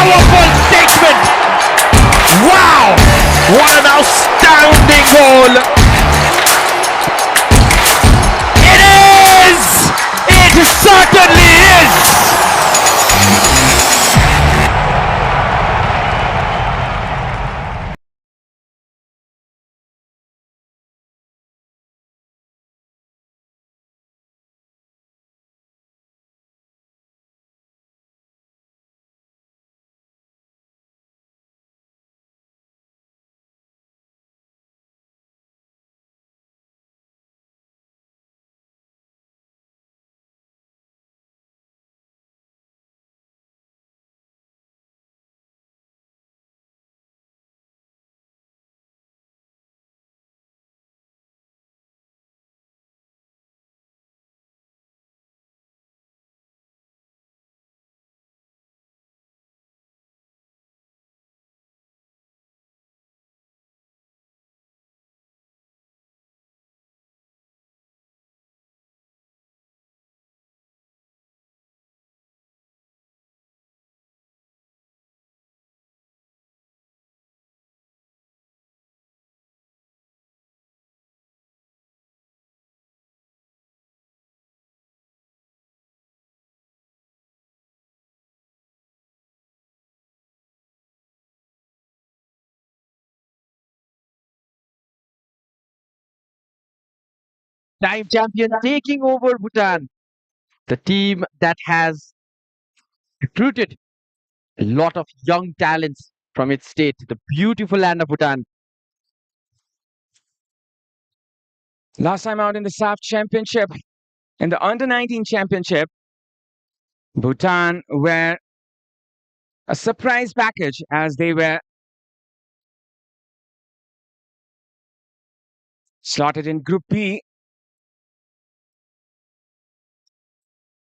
powerful statement. Wow, what an outstanding goal. It certainly is. Time champion taking over Bhutan. The team that has recruited a lot of young talents from its state, the beautiful land of Bhutan. Last time out in the SAFF championship, in the under-19 championship, Bhutan were a surprise package as they were slotted in Group B.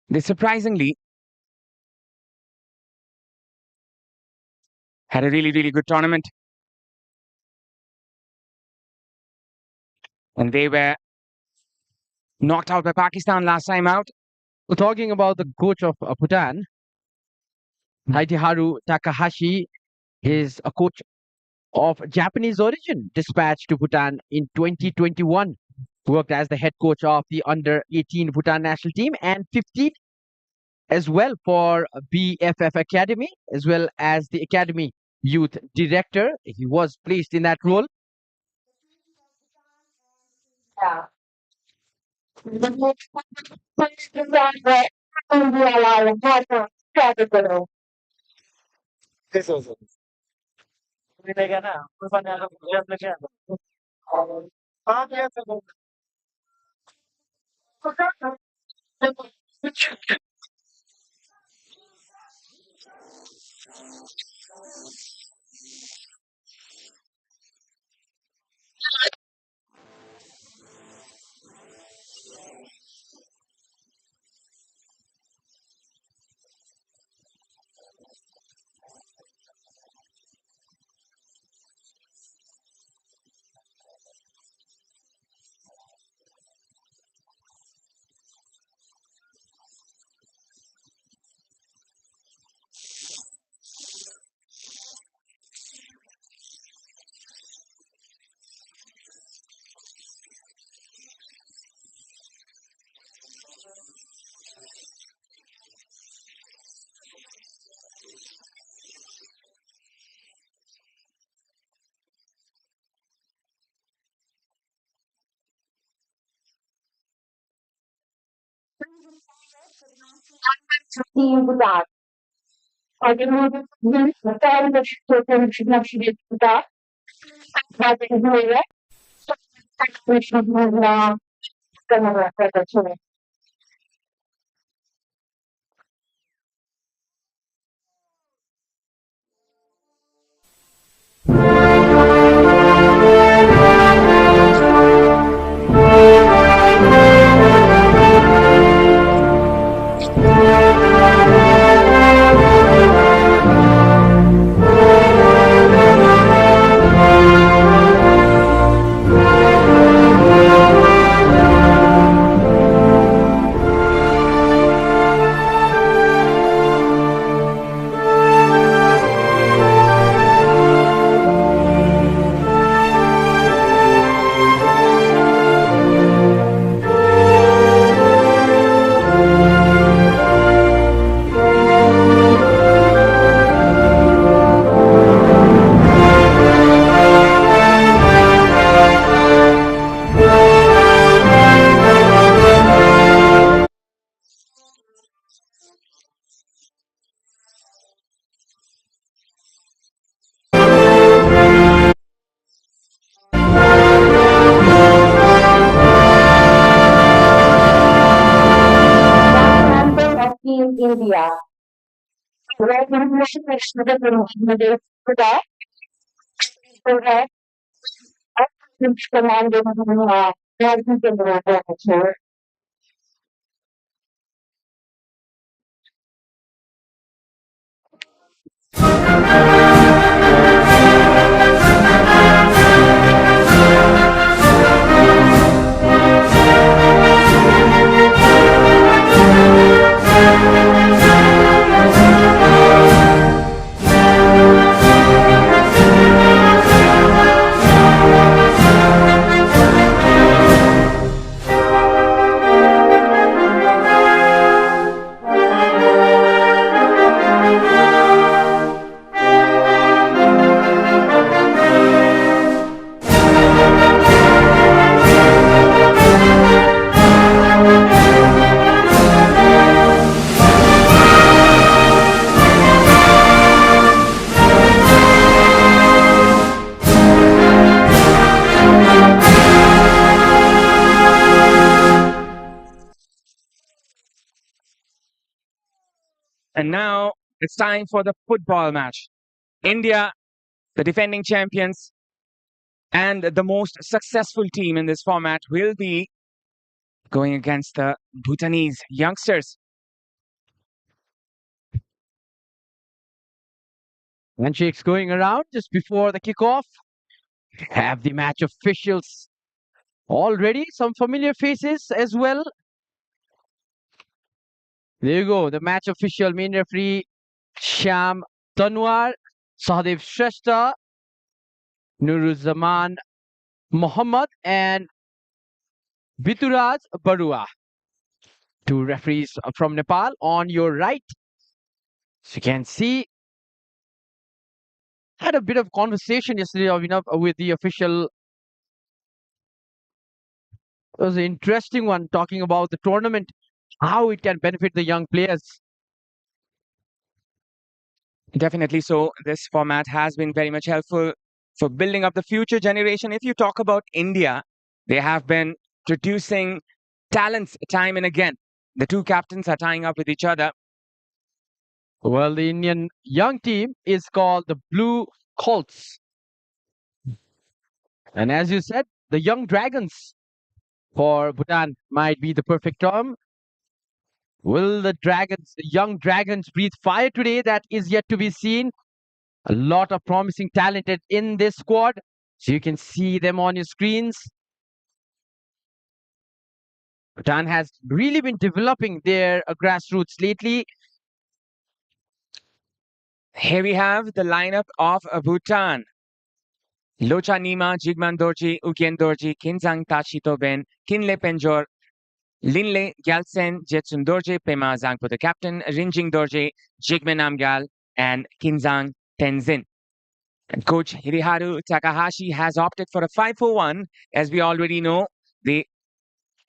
They surprisingly had a really, really good tournament. And they were knocked out by Pakistan last time out. Well, talking about the coach of Bhutan, Haitiharu Takahashi is a coach of Japanese origin, dispatched to Bhutan in 2021. Worked as the head coach of the under-18 Bhutan national team and 15 as well for BFF Academy, as well as the Academy Youth Director. He was placed in that role. Yeah. Team Bhutan. I can move the time that she took and she not she did that. I think doing it. We should move on. Gonna record that to me. India. Right now, we should make sure that we're for that. So that command And now it's time for the football match. India, the defending champions and the most successful team in this format, will be going against the Bhutanese youngsters. Handshakes going around just before the kickoff. Have the match officials already. Some familiar faces as well. There you go. The match official, main referee, Sham Tanwar, Sahadev Shrestha, Nuruzzaman Muhammad, and Bituraj Barua. Two referees from Nepal on your right. So you can see, had a bit of conversation yesterday, with the official. It was an interesting one talking about the tournament, how it can benefit the young players. Definitely so. This format has been very much helpful for building up the future generation. If you talk about India, they have been producing talents time and again. The two captains are tying up with each other. Well, the Indian young team is called the Blue Colts. And as you said, the Young Dragons for Bhutan might be the perfect term. Will the young dragons breathe fire today? That is yet to be seen. A lot of promising talent in this squad. So you can see them on your screens. Bhutan has really been developing their grassroots lately. Here we have the lineup of Bhutan. Locha Nima, Jigman Dorji, Ukien Dorji, Kinzang Tachitoben, Kinle Penjor, Linle Gyaltsen, Jetsun Dorje, Pema Zangpo the captain, Rinjing Dorje, Jigme Namgyal, and Kinzang Tenzin. And coach Hiriharu Takahashi has opted for a 5-4-1. As we already know, they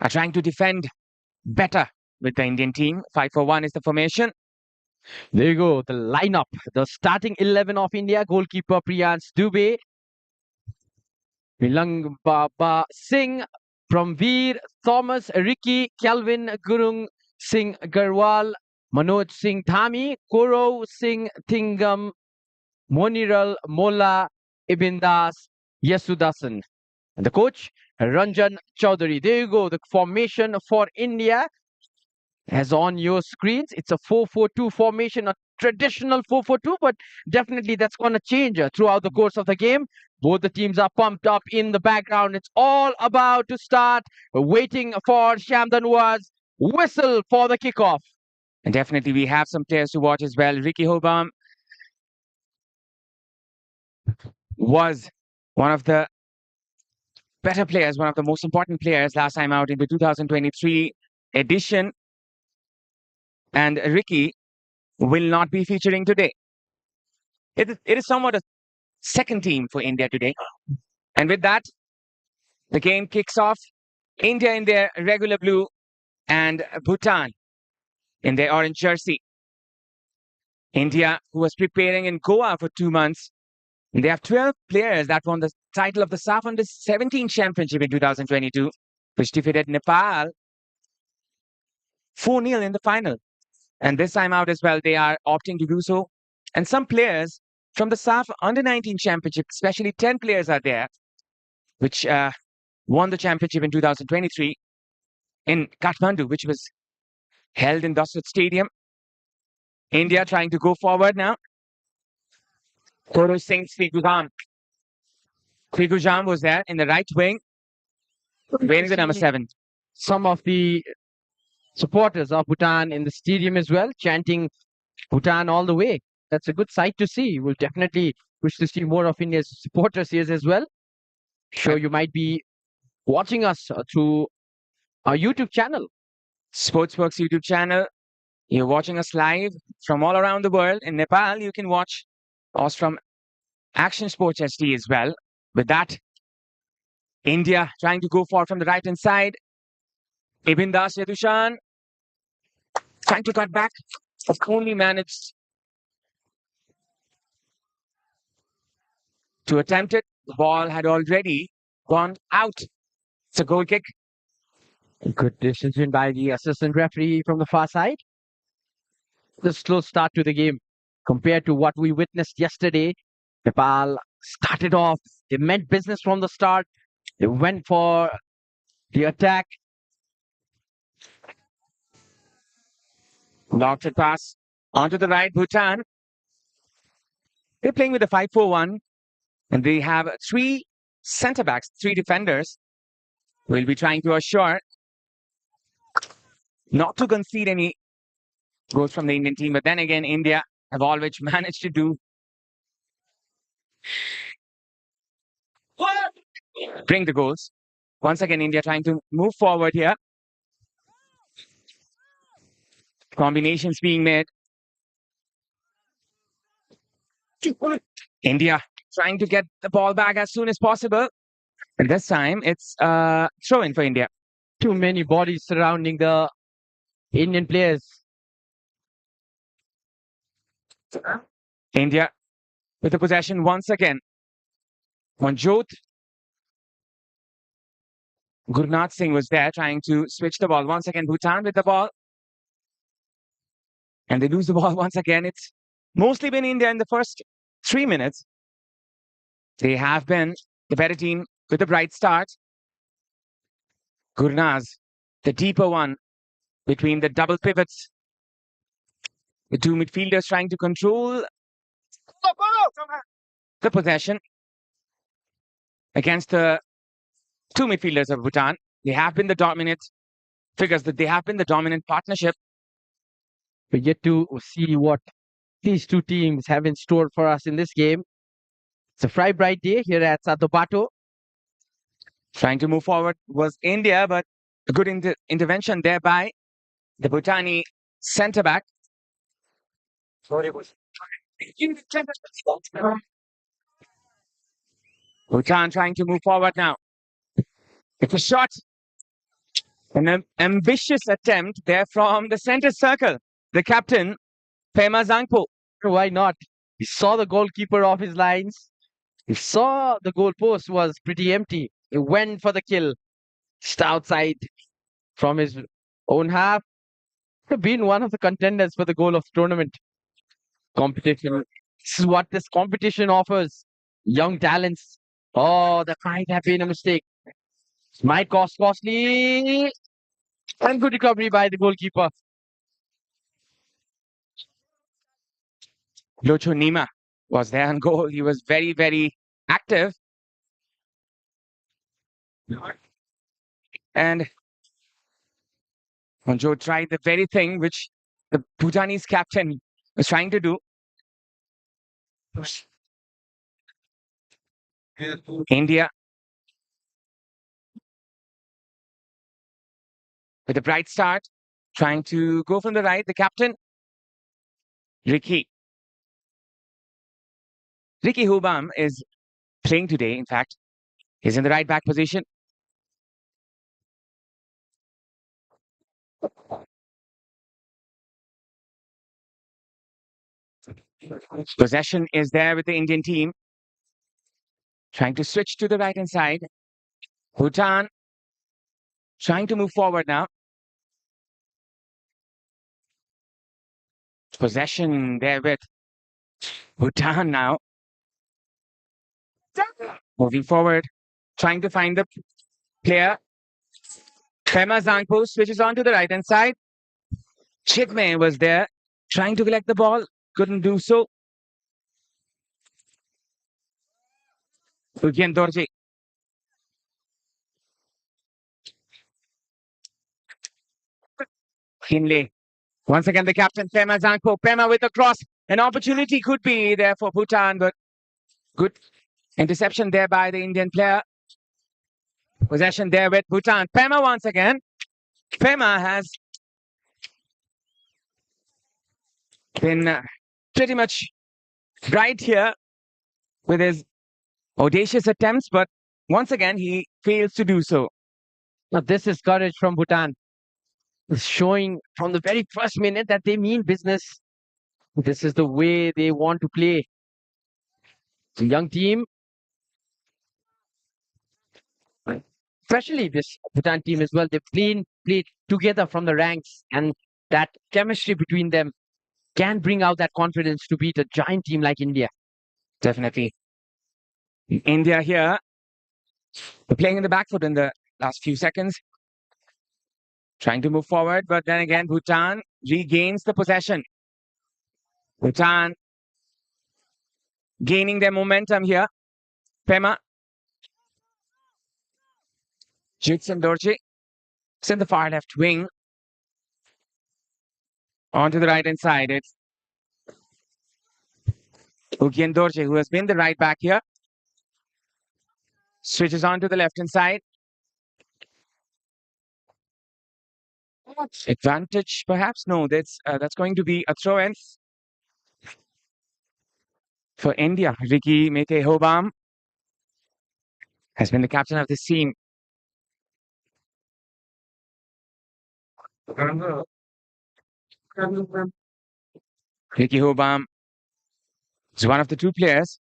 are trying to defend better with the Indian team. 5-4-1 is the formation. There you go, the lineup, the starting 11 of India. Goalkeeper Priyans Dubey, Milang Baba Singh, Pramveer Thomas, Ricky, Calvin Gurung Singh Garwal, Manoj Singh Dhami, Koro Singh Thingam, Moniral Molla, Ibindas, Yasudasan. And the coach, Ranjan Chaudhary. There you go, the formation for India. As on your screens, it's a 4-4-2 formation, a traditional 4-4-2, but definitely that's going to change throughout the course of the game. Both the teams are pumped up in the background. It's all about to start. Waiting for Sham Tanwar's whistle for the kickoff. And definitely we have some players to watch as well. Ricky Hobam was one of the better players, one of the most important players last time out in the 2023 edition. And Ricky will not be featuring today. It is somewhat a second team for India today. And with that, the game kicks off. India in their regular blue and Bhutan in their orange jersey. India, who was preparing in Goa for 2 months, they have 12 players that won the title of the SAFF Under-17 Championship in 2022, which defeated Nepal 4-0 in the final. And this time out as well, they are opting to do so. And some players from the SAFF Under-19 Championship, especially 10 players are there, which won the championship in 2023 in Kathmandu, which was held in Dasut Stadium. India trying to go forward now. Koro Singh Srigujam. Srigujam was there in the right wing, wearing the number 7. Some of the supporters of Bhutan in the stadium as well, chanting Bhutan all the way. That's a good sight to see. We'll definitely wish to see more of India's supporters here as well. Sure, you might be watching us through our YouTube channel. Sportzworkz YouTube channel. You're watching us live from all around the world. In Nepal, you can watch us from Action Sports SD as well. With that, India trying to go forward from the right-hand side. Ibn Das Yadushan trying to cut back. Only managed to attempt it. The ball had already gone out. It's a goal kick. Good decision by the assistant referee from the far side. The slow start to the game compared to what we witnessed yesterday. Nepal started off. They meant business from the start. They went for the attack. Knocked it pass onto the right. Bhutan. They're playing with a 5-4-1. And they have 3 centre-backs, 3 defenders. We'll be trying to assure not to concede any goals from the Indian team. But then again, India have always managed to do bring the goals. Once again, India trying to move forward here. Combinations being made. India trying to get the ball back as soon as possible. And this time, it's a throw-in for India. Too many bodies surrounding the Indian players. India with the possession once again. Manjot. Gurnath Singh was there trying to switch the ball. Once again, Bhutan with the ball. And they lose the ball once again. It's mostly been India in the first 3 minutes. They have been the better team with a bright start. Gurnaz, the deeper one between the double pivots. The 2 midfielders trying to control the possession against the 2 midfielders of Bhutan. They have been the dominant figures, that they have been the dominant partnership. We get to see what these 2 teams have in store for us in this game. It's a bright day here at Sadobato. Trying to move forward was India, but a good intervention there by the Bhutani centre-back. Bhutan trying to move forward now. It's a shot. An ambitious attempt there from the centre circle. The captain, Pema Zangpo. Why not? He saw the goalkeeper off his lines. He saw the goalpost was pretty empty. He went for the kill. Just outside from his own half. He's been one of the contenders for the goal of the tournament. Competition. This is what this competition offers. Young talents. Oh, that might have been a mistake. Might cost costly. And good recovery by the goalkeeper. Locho Nima was there on goal. He was very, very active. And Manjot tried the very thing which the Bhutanese captain was trying to do. India with a bright start, trying to go from the right. The captain, Ricky Hubam is playing today, in fact. He's in the right back position. Possession is there with the Indian team. Trying to switch to the right-hand side. Bhutan trying to move forward now. Possession there with Bhutan now. Moving forward, trying to find the player. Pema Zangpo switches on to the right hand side. Jigme was there, trying to collect the ball, couldn't do so. Ugyen Dorje. Hinley. Once again, the captain, Pema Zangpo. Pema with the cross. An opportunity could be there for Bhutan, but good interception there by the Indian player. Possession there with Bhutan. Pema once again. Pema has been pretty much bright here with his audacious attempts, but once again, he fails to do so. Now, this is courage from Bhutan. It's showing from the very first minute that they mean business. This is the way they want to play. It's a young team, especially this Bhutan team as well. They've played together from the ranks, and that chemistry between them can bring out that confidence to beat a giant team like India. Definitely. India here, playing in the back foot in the last few seconds. Trying to move forward, but then again, Bhutan regains the possession. Bhutan gaining their momentum here. Pema. Jutsen Dorje. It's in the far left wing. Onto the right hand side. It's Ugyen Dorje, who has been the right back here. Switches on to the left hand side. Advantage, perhaps? No, that's going to be a throw-in for India. Ricky Mete Hobam has been the captain of this team. Ricky Hobam is one of the two players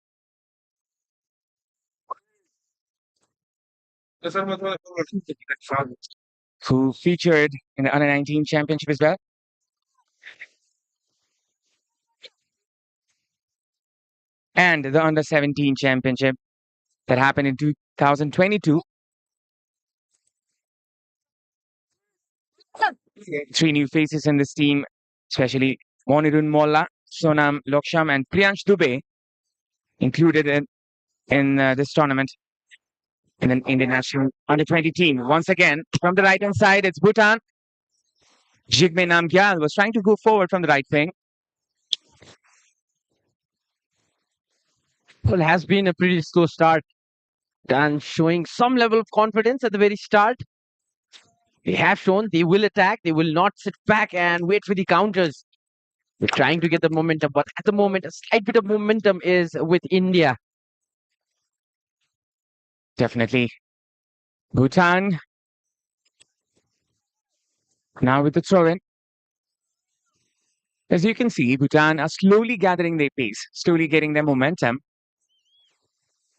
who featured in the Under-19 championship as well. And the Under-17 championship that happened in 2022. 3 new faces in this team, especially Monirun Molla, Sonam Loksham, and Priyansh Dubey included in this tournament in an Indian national Under-20 team. Once again, from the right-hand side, it's Bhutan. Jigme Namgyal was trying to go forward from the right wing. Well, it has been a pretty slow start and showing some level of confidence at the very start. They have shown they will attack, they will not sit back and wait for the counters. They're trying to get the momentum, but at the moment, a slight bit of momentum is with India. Definitely. Bhutan now with the throw-in. As you can see, Bhutan are slowly gathering their pace, slowly getting their momentum.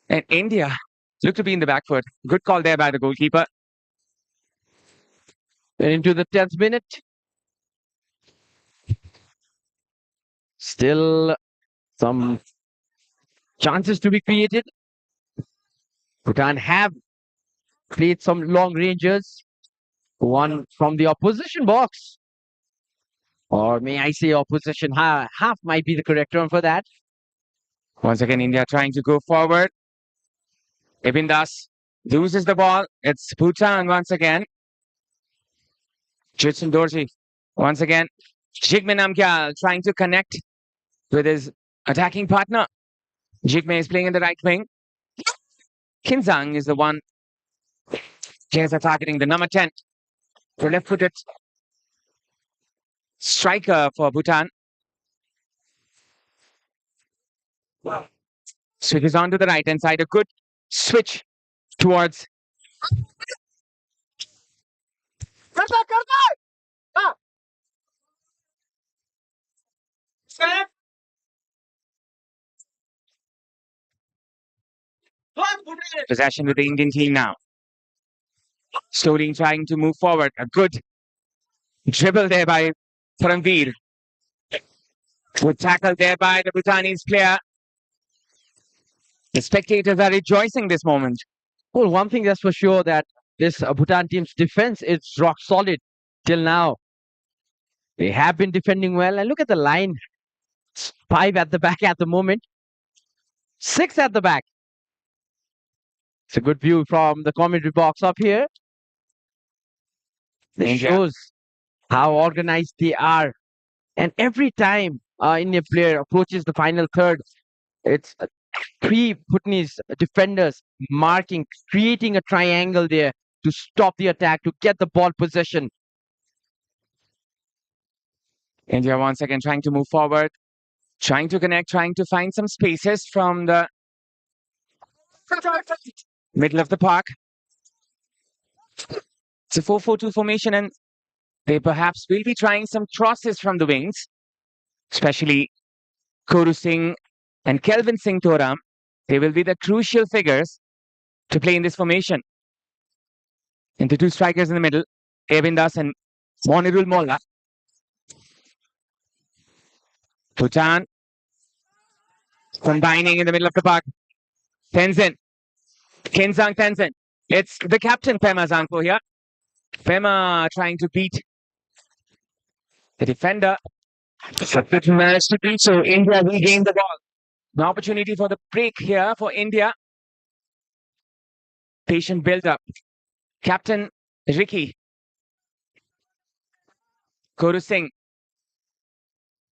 And India look to be in the back foot. Good call there by the goalkeeper. We're into the 10th minute. Still some chances to be created. Bhutan have played some long ranges. One from the opposition box. Or may I say opposition half might be the correct term for that. Once again, India trying to go forward. Ibn Das loses the ball. It's Bhutan once again. Jutsen Dorji once again. Jigme Namgyal trying to connect with his attacking partner. Jigme is playing in the right wing. Kinzang is the one. Players are targeting the number 10. The left-footed striker for Bhutan. Switches on to the right-hand side. A good switch towards... Possession with the Indian team now. Slowly trying to move forward. A good dribble there by Paramveer. Good tackle there by the Bhutanese player. The spectators are rejoicing this moment. Well, one thing that's for sure that this Bhutan team's defense is rock solid till now. They have been defending well, and look at the line: five at the back at the moment, six at the back. It's a good view from the commentary box up here. This India. shows how organized they are. And every time Indian player approaches the final third, it's three Bhutanese defenders marking, creating a triangle there to stop the attack, to get the ball possession. India once again trying to move forward, trying to connect, trying to find some spaces from the middle of the park. It's a 4-4-2 formation, and they perhaps will be trying some crosses from the wings, especially Koru Singh and Kelvin Singh Toram. They will be the crucial figures to play in this formation. And the two strikers in the middle, Evindas and Monirul Molla. Bhutan combining in the middle of the park. Tenzin, Kenzang Tenzin. It's the captain, Pema Zangpo here. Pema trying to beat the defender. But managed to do so. India regained the ball. An opportunity for the break here for India. Patient build-up. Captain Ricky. Koru Singh.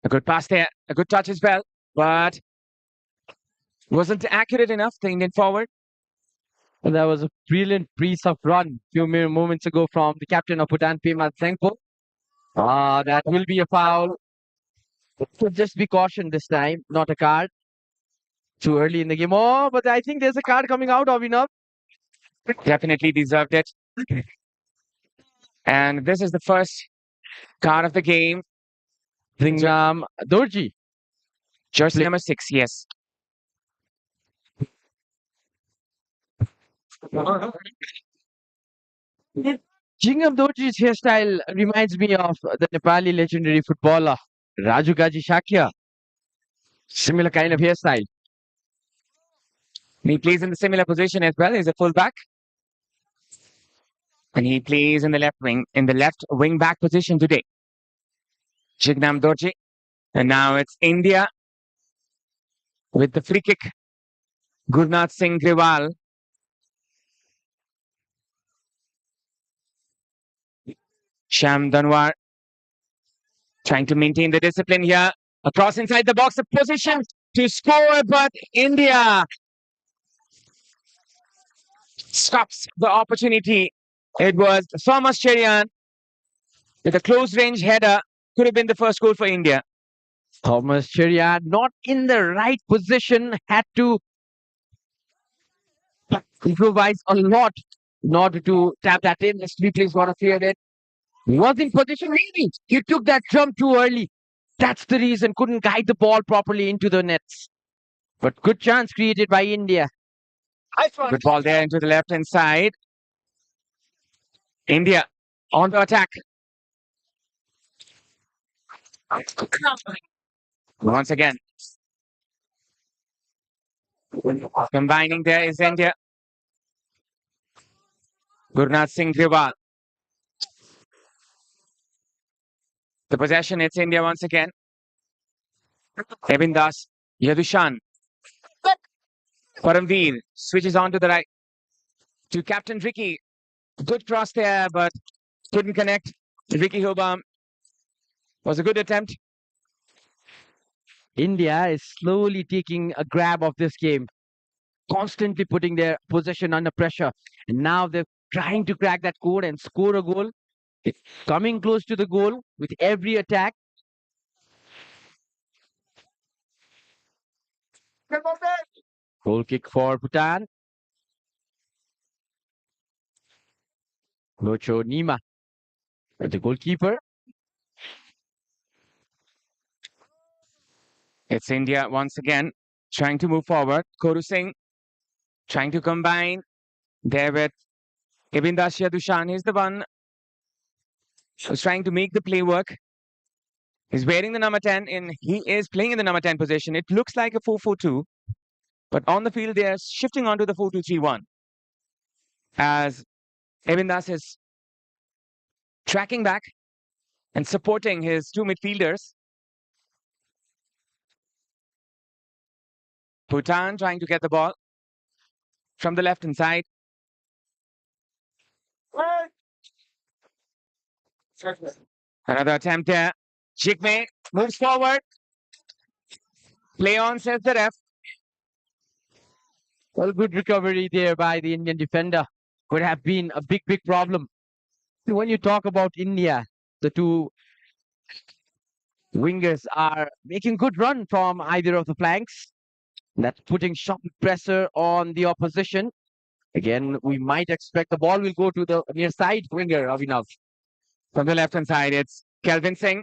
A good pass there. A good touch as well. But wasn't accurate enough, the Indian forward. And that was a brilliant pre-sub run a few mere moments ago from the captain of Bhutan, Pema Zangpo. That will be a foul. So just be cautioned this time, not a card. Too early in the game. Oh, but I think there's a card coming out of enough. Definitely deserved it. And this is the first card of the game. Dorji. Jersey number 6, yes. Jingam Dorji's hairstyle reminds me of the Nepali legendary footballer Raju Gaji Shakya. Similar kind of hairstyle. He plays in the similar position as well. He's a fullback. And he plays in the left wing back position today. Jignam Dorji. And now it's India with the free kick. Gurnath Singh Grewal. Sham Danwar trying to maintain the discipline here. Across inside the box, a position to score, but India stops the opportunity. It was Thomas Cherian with a close range header. Could have been the first goal for India. Thomas Cherian not in the right position, had to improvise a lot in order to tap that in. The Sleepley's got to clear it. He was in position really. He took that jump too early. That's the reason. Couldn't guide the ball properly into the nets. But good chance created by India. Good ball there into the left hand side. India on the attack. Once again. Combining there is India. Gurnath Singh Grewal. The possession, it's India once again. Evindas, Yadushan. Paramveer switches on to the right. To Captain Ricky. Good cross there, but couldn't connect. Ricky Hobam was a good attempt. India is slowly taking a grab of this game, constantly putting their possession under pressure. And now they're trying to crack that code and score a goal. It's coming close to the goal with every attack. Goal kick for Bhutan. Locho Nima, the goalkeeper. It's India once again trying to move forward. Koru Singh trying to combine there with Evindas Yadushan. He's the one who's trying to make the play work. He's wearing the number 10 he is playing in the number 10 position. It looks like a 4-4-2, but on the field they are shifting onto the 4-2-3-1 as Evan Das is tracking back and supporting his two midfielders. Bhutan trying to get the ball from the left-hand side. Another attempt there. Jigme moves forward. Play on, says the ref. Well, good recovery there by the Indian defender. Could have been a big, big problem. When you talk about India, the two wingers are making good run from either of the flanks. That's putting sharp pressure on the opposition. Again, we might expect the ball will go to the near side winger, Avinav. From the left-hand side, it's Kelvin Singh.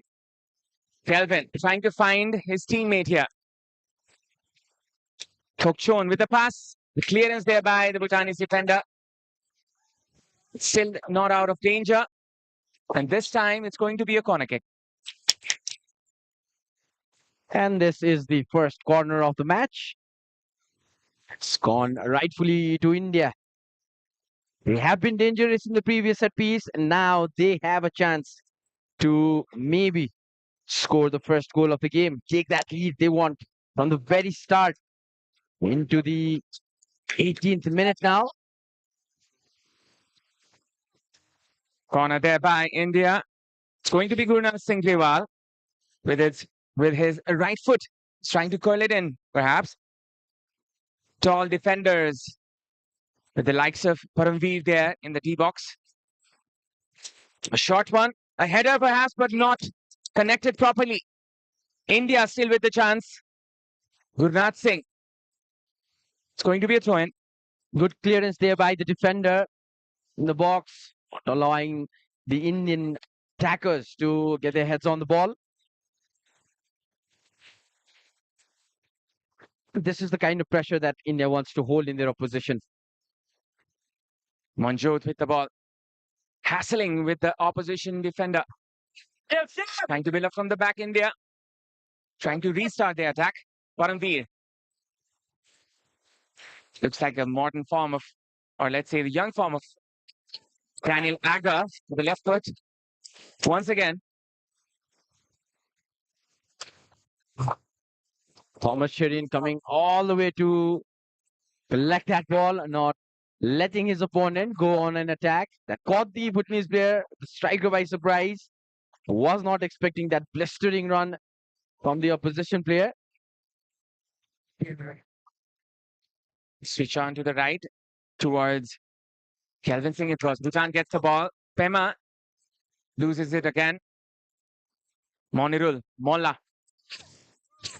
Kelvin trying to find his teammate here. Thokchon with the pass. The clearance there by the Bhutanese defender. Still not out of danger. And this time it's going to be a corner kick. And this is the first corner of the match. It's gone rightfully to India. They have been dangerous in the previous set piece, and now they have a chance to maybe score the first goal of the game, take that lead they want from the very start into the 18th minute now. Corner there by India. It's going to be Gurnath Singh Grewal with his right foot. He's trying to curl it in, perhaps. Tall defenders with the likes of Paramveer there in the D box. A short one, a header perhaps, but not connected properly. India still with the chance. Gurnath Singh. It's going to be a throw-in. Good clearance there by the defender in the box, not allowing the Indian attackers to get their heads on the ball. This is the kind of pressure that India wants to hold in their opposition. Manjot with the ball. Hassling with the opposition defender. Trying to build up from the back, India. Trying to restart the attack. Paramveer. Looks like a modern form of, or let's say the young form of Daniel Aggar to the left foot. Once again. Thomas Shireen coming all the way to collect that ball, not letting his opponent go on an attack. That caught the Bhutanese player, the striker by surprise. Was not expecting that blistering run from the opposition player. Switch on to the right towards Kelvin Singh. It was Bhutan gets the ball. Pema loses it again. Monirul Molla,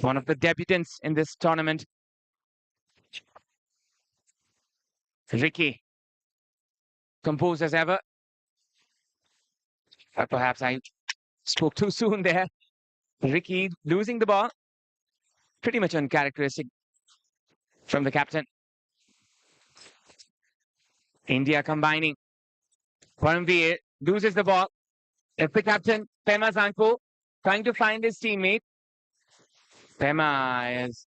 one of the debutants in this tournament. Ricky, composed as ever. Perhaps I spoke too soon there. Ricky losing the ball. Pretty much uncharacteristic from the captain. India combining. Paramveer loses the ball. It's the captain, Pema Zanko, trying to find his teammate. Pema is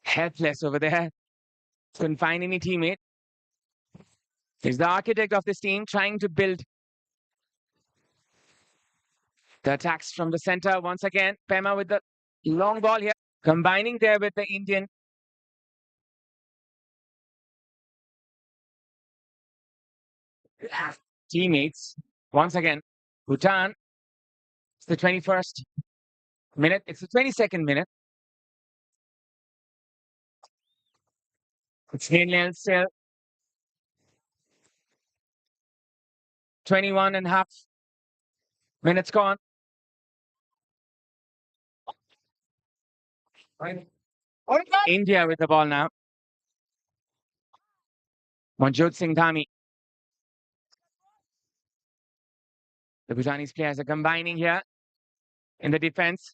helpless over there. Couldn't find any teammate. He's the architect of this team, trying to build the attacks from the center. Once again, Pema with the long ball here. Combining there with the Indian teammates. Once again, Bhutan. It's the 21st minute. It's the 22nd minute. It's 0-0 still. 21 and a half minutes gone. India with the ball now. Manjot Singh Dhami. The Bhutanese players are combining here in the defense.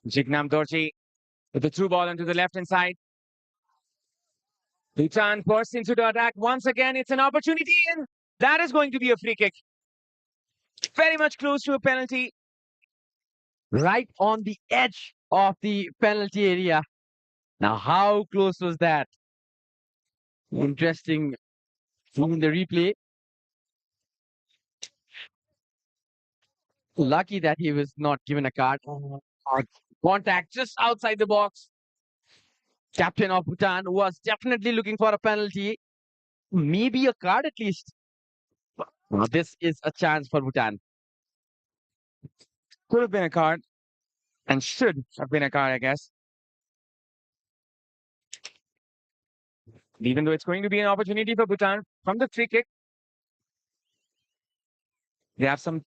Jignam Dorji with the through ball onto the left-hand side. Bhutan bursts into the attack. Once again, it's an opportunity and That is going to be a free kick. Very much close to a penalty. Right on the edge of the penalty area. Now, how close was that? Interesting in the replay. Lucky that he was not given a card. Contact just outside the box. Captain of Bhutan was definitely looking for a penalty. Maybe a card at least. Now, this is a chance for Bhutan. Could have been a card and should have been a card, I guess. Even though it's going to be an opportunity for Bhutan from the free kick. They have some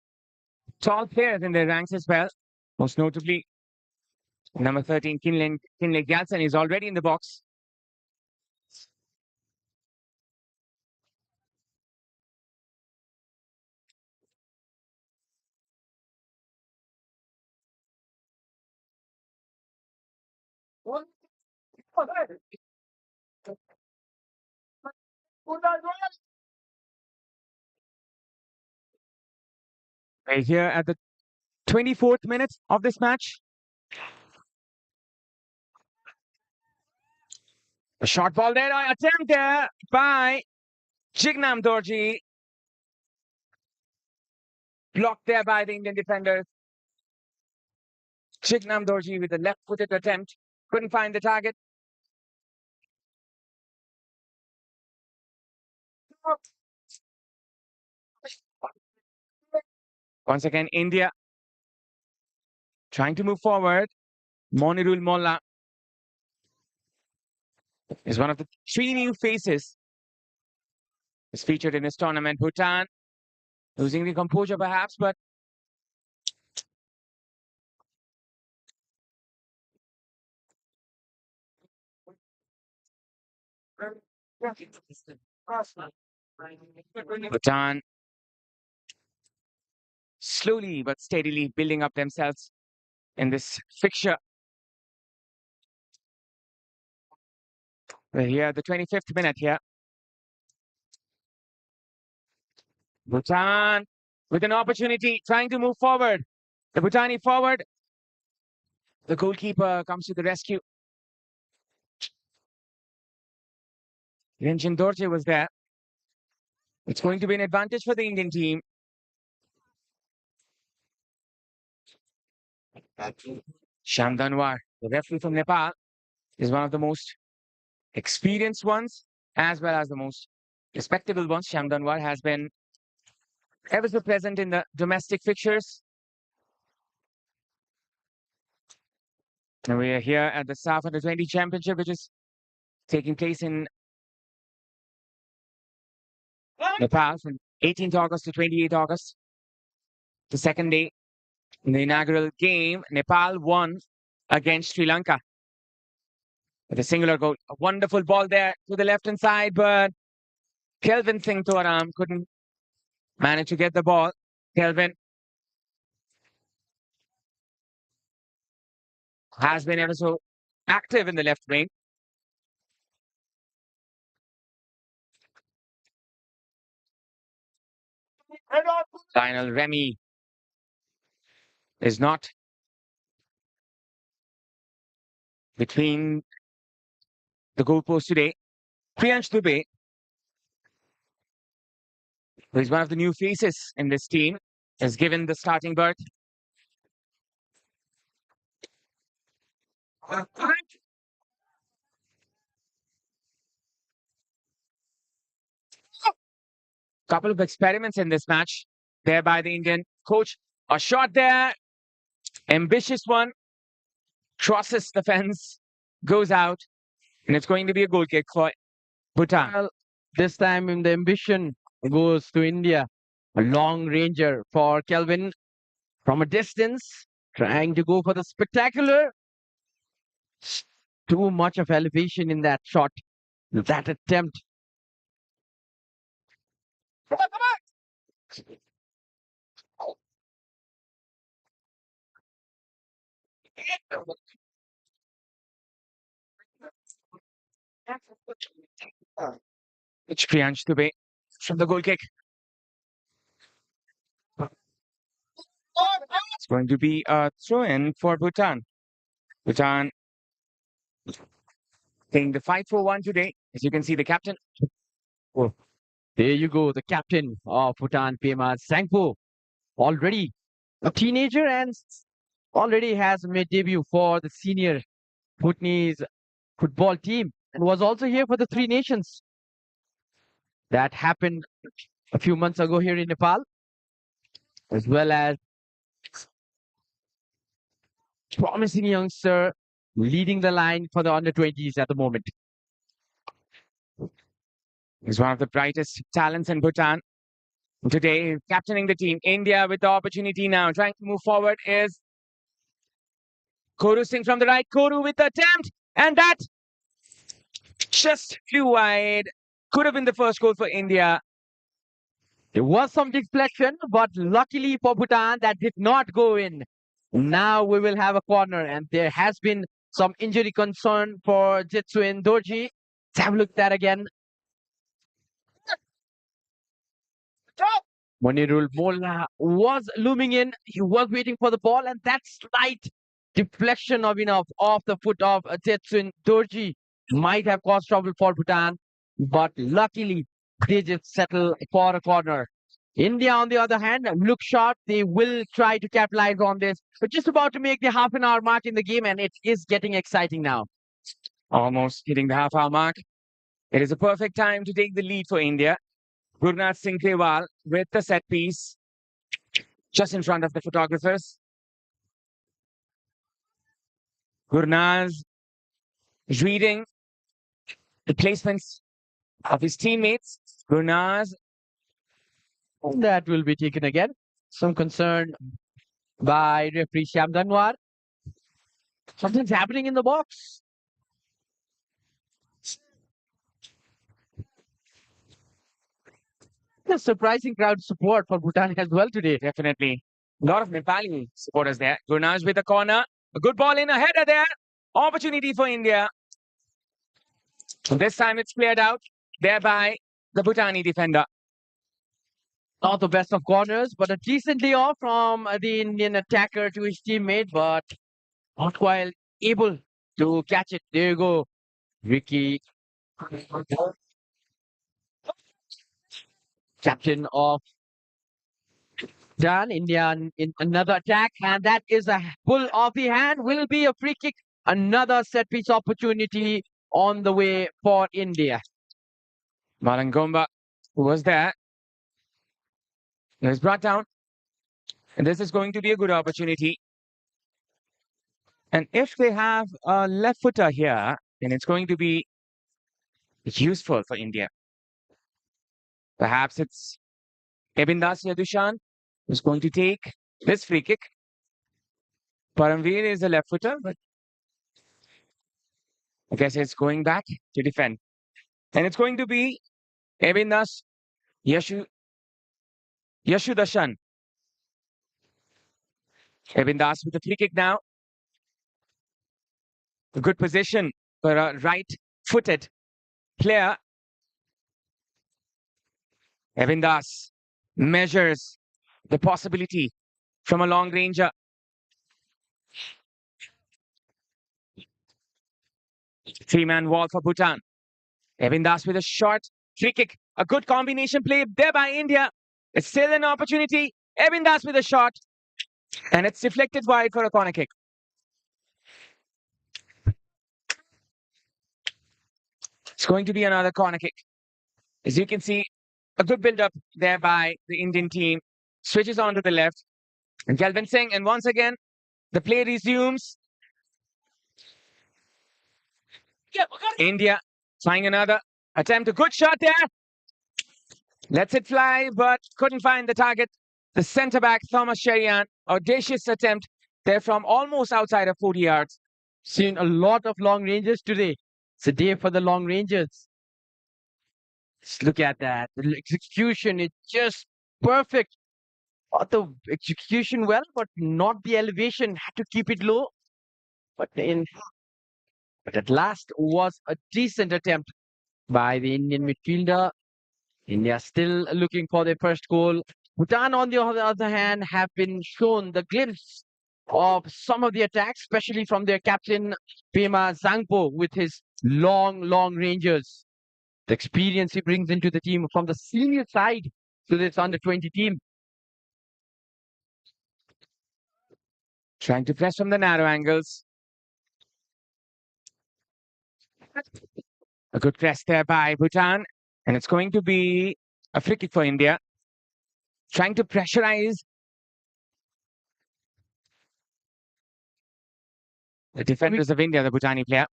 tall players in their ranks as well. Most notably, number 13, Kinley Gyaltsen is already in the box. We're here at the 24th minute of this match. A short ball there, attempt there by Jignam Dorji. Blocked there by the Indian defenders. Jignam Dorji with a left-footed attempt. Couldn't find the target. Once again, India trying to move forward. Monirul Molla is one of the 3 new faces. Is featured in this tournament. Bhutan losing the composure perhaps, but Bhutan slowly but steadily building up themselves in this fixture. We're here at the 25th minute here. Bhutan with an opportunity, trying to move forward. The Bhutani forward. The goalkeeper comes to the rescue. Ranjan Dorje was there. It's going to be an advantage for the Indian team. Sham Danwar, the referee from Nepal, is one of the most experienced ones as well as the most respectable ones. Sham Danwar has been ever so present in the domestic fixtures. And we are here at the SAFF Under-20 Championship, which is taking place in Nepal from 18th August to 28th August. The second day in the inaugural game, Nepal won against Sri Lanka with a singular goal. A wonderful ball there to the left-hand side, but Kelvin Singh Toram couldn't manage to get the ball. Kelvin has been ever so active in the left wing. Lionel Remy is not between the goalposts today. Priyansh Dubey, who is one of the new faces in this team, is given the starting berth. Couple of experiments in this match there by the Indian coach. A shot there, ambitious one, crosses the fence, goes out, and it's going to be a goal kick for Bhutan. Well, this time the ambition goes to India. A long ranger for Kelvin from a distance, trying to go for the spectacular. Too much of elevation in that shot, that attempt. It's Priyansh Dubey from the goal kick. It's going to be a throw-in for Bhutan. Bhutan playing the 5-4-1 today. As you can see, the captain. Oh, there you go, the captain of Bhutan, Pema Sangpo, already a teenager and already has made debut for the senior Bhutanese football team and was also here for the Three Nations that happened a few months ago here in Nepal, as well as promising youngster leading the line for the under-20s at the moment. He's one of the brightest talents in Bhutan. Today, captaining the team. India with the opportunity now. Trying to move forward is Koru Singh from the right. Koru with the attempt. And that just flew wide. Could have been the first goal for India. There was some deflection, but luckily for Bhutan, that did not go in. Now we will have a corner, and there has been some injury concern for Jitsuin Dorji. Let's have a look at that again. Monirul Molla was looming in. He was waiting for the ball, and that slight deflection off the foot of Jitsuin Dorji might have caused trouble for Bhutan, but luckily they just settle for a corner. India, on the other hand, look sharp. They will try to capitalize on this. But just about to make the half an hour mark in the game, and it is getting exciting now. Almost hitting the half-hour mark. It is a perfect time to take the lead for India. Gurnath Singh Grewal with the set piece just in front of the photographers. Gurnath is reading the placements of his teammates. Gurnath. That will be taken again. Some concern by referee Shyam Danwar. Something's happening in the box. A surprising crowd support for Bhutan as well today. Definitely. A lot of Nepali supporters there. Gurnath with the corner. A good ball in, a header there. Opportunity for India. This time it's cleared out, thereby the Bhutani defender. Not the best of corners, but a decent layoff from the Indian attacker to his teammate, but not quite able to catch it. There you go. Vicky, captain of Dan, India in another attack, and that is a pull of the hand. Will be a free kick. Another set piece opportunity on the way for India. Malangomba was there. He was brought down. And this is going to be a good opportunity. And if they have a left footer here, then it's going to be useful for India. Perhaps it's Ebindas Yadushan who's going to take this free kick. Paramveer is a left footer, but I guess it's going back to defend. And it's going to be Ebindas Yashudashan. Ebindas with the free kick now. A good position for a right-footed player. Ebindas measures the possibility from a long ranger. Three-man wall for Bhutan. Ebindas with a short free kick. A good combination play there by India. It's still an opportunity. Ebindas with a shot. And it's deflected wide for a corner kick. It's going to be another corner kick. As you can see, a good build-up there by the Indian team. Switches on to the left. And Kelvin Singh. And once again, the play resumes. India trying another attempt. A good shot there. Lets it fly, but couldn't find the target. The centre-back, Thomas Sherian. Audacious attempt there from almost outside of 40 yards. Seen a lot of long ranges today. It's a day for the long ranges. Just look at that. The execution is just perfect. Got the execution well, but not the elevation. Had to keep it low. But at last was a decent attempt by the Indian midfielder. India still looking for their first goal. Bhutan, on the other hand, have been shown the glimpse of some of the attacks, especially from their captain Pema Zangpo with his long rangers. The experience he brings into the team from the senior side to this under 20 team. Trying to press from the narrow angles. A good press there by Bhutan. And it's going to be a free kick for India. Trying to pressurize the defenders of India, the Bhutani player.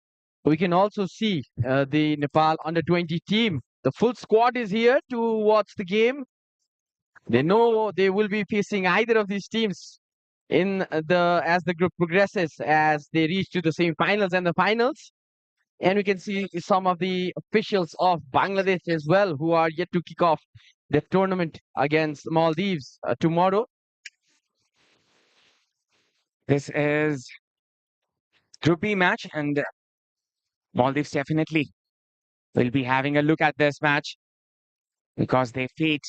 We can also see the Nepal under 20 team. The full squad is here to watch the game. They know they will be facing either of these teams in as the group progresses, as they reach to the semi-finals and the finals. And we can see some of the officials of Bangladesh as well, who are yet to kick off the tournament against Maldives tomorrow. This is Group B match, and Maldives definitely will be having a look at this match because their fate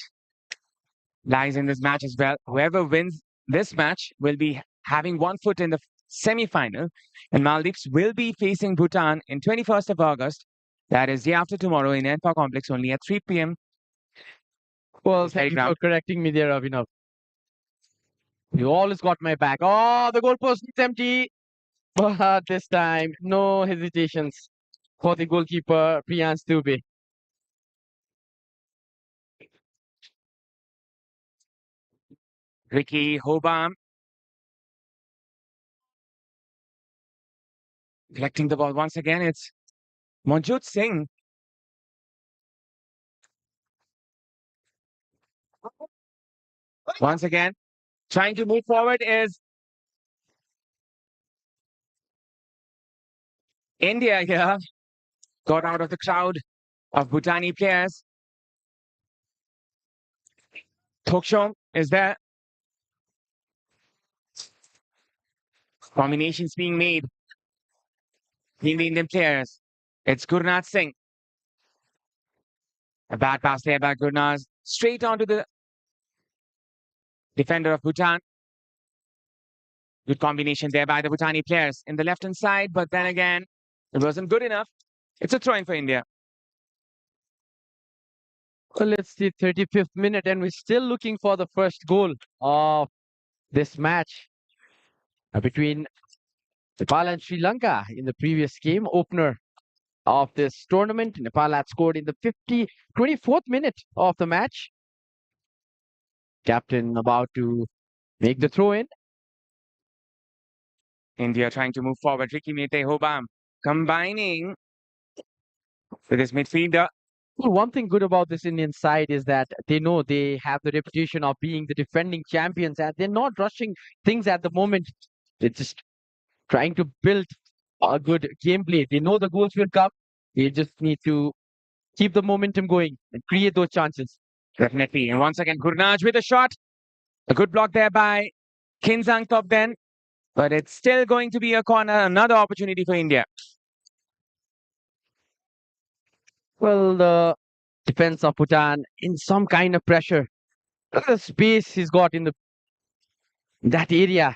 lies in this match as well. Whoever wins this match will be having one foot in the semi-final, and Maldives will be facing Bhutan in 21st of August. That is day after tomorrow in NEPAL complex, only at 3 p.m. Well, thank you for correcting me there, Abhinav. You always got my back. Oh, the goalpost is empty. But this time, no hesitations for the goalkeeper, Priyansh Dubey. Ricky Hobam collecting the ball once again. It's Manjot Singh. Once again, trying to move forward is India here. Got out of the crowd of Bhutani players. Thokshom is there. Combinations being made between the Indian players. It's Gurnath Singh. A bad pass there by Gurnath. Straight onto the defender of Bhutan. Good combination there by the Bhutani players in the left-hand side, but then again, it wasn't good enough. It's a throw-in for India. Well, it's the 35th minute, and we're still looking for the first goal of this match between Nepal and Sri Lanka in the previous game opener of this tournament. Nepal had scored in the 24th minute of the match. Captain about to make the throw in. India trying to move forward. Ricky Mete Hobam combining with his midfielder. Well, one thing good about this Indian side is that they know they have the reputation of being the defending champions, and they're not rushing things at the moment. They're just trying to build a good gameplay. They know the goals will come. They just need to keep the momentum going and create those chances. Definitely. And once again, Gurnaj with a shot. A good block there by Kinzang Top then. But it's still going to be a corner, another opportunity for India. Well, the defense of Bhutan in some kind of pressure. Look at the space he's got in that area.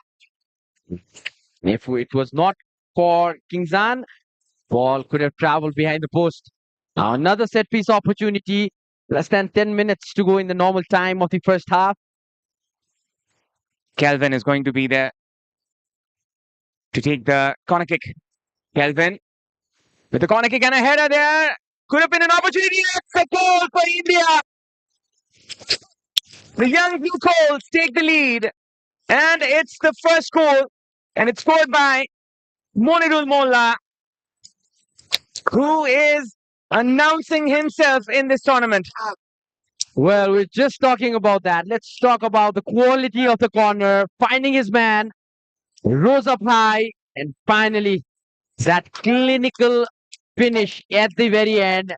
If it was not for Kingzan, ball could have traveled behind the post. Now another set piece opportunity. Less than 10 minutes to go in the normal time of the first half. Kelvin is going to be there to take the corner kick. Kelvin with the corner kick and a header there. Could have been an opportunity. It's a goal for India. The young Blue Coals take the lead. And it's the first goal. And it's scored by Monirul Molla, who is announcing himself in this tournament. Well, we're just talking about that. Let's talk about the quality of the corner, finding his man, rose up high, and finally that clinical finish at the very end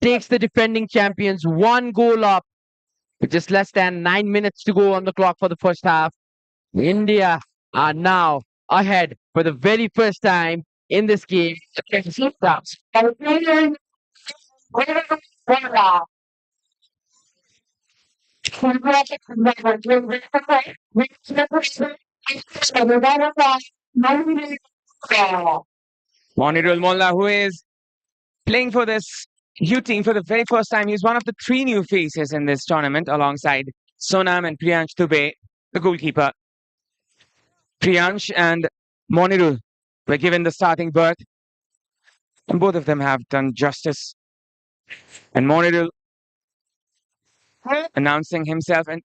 takes the defending champions one goal up with just less than 9 minutes to go on the clock for the first half. India are now ahead for the very first time in this game. Monirul Molla, who is playing for this U team for the very first time. He's one of the three new faces in this tournament alongside Sonam and Priyansh Dubey, the goalkeeper. Priyansh and Monirul were given the starting berth, and both of them have done justice. And Monirul announcing himself and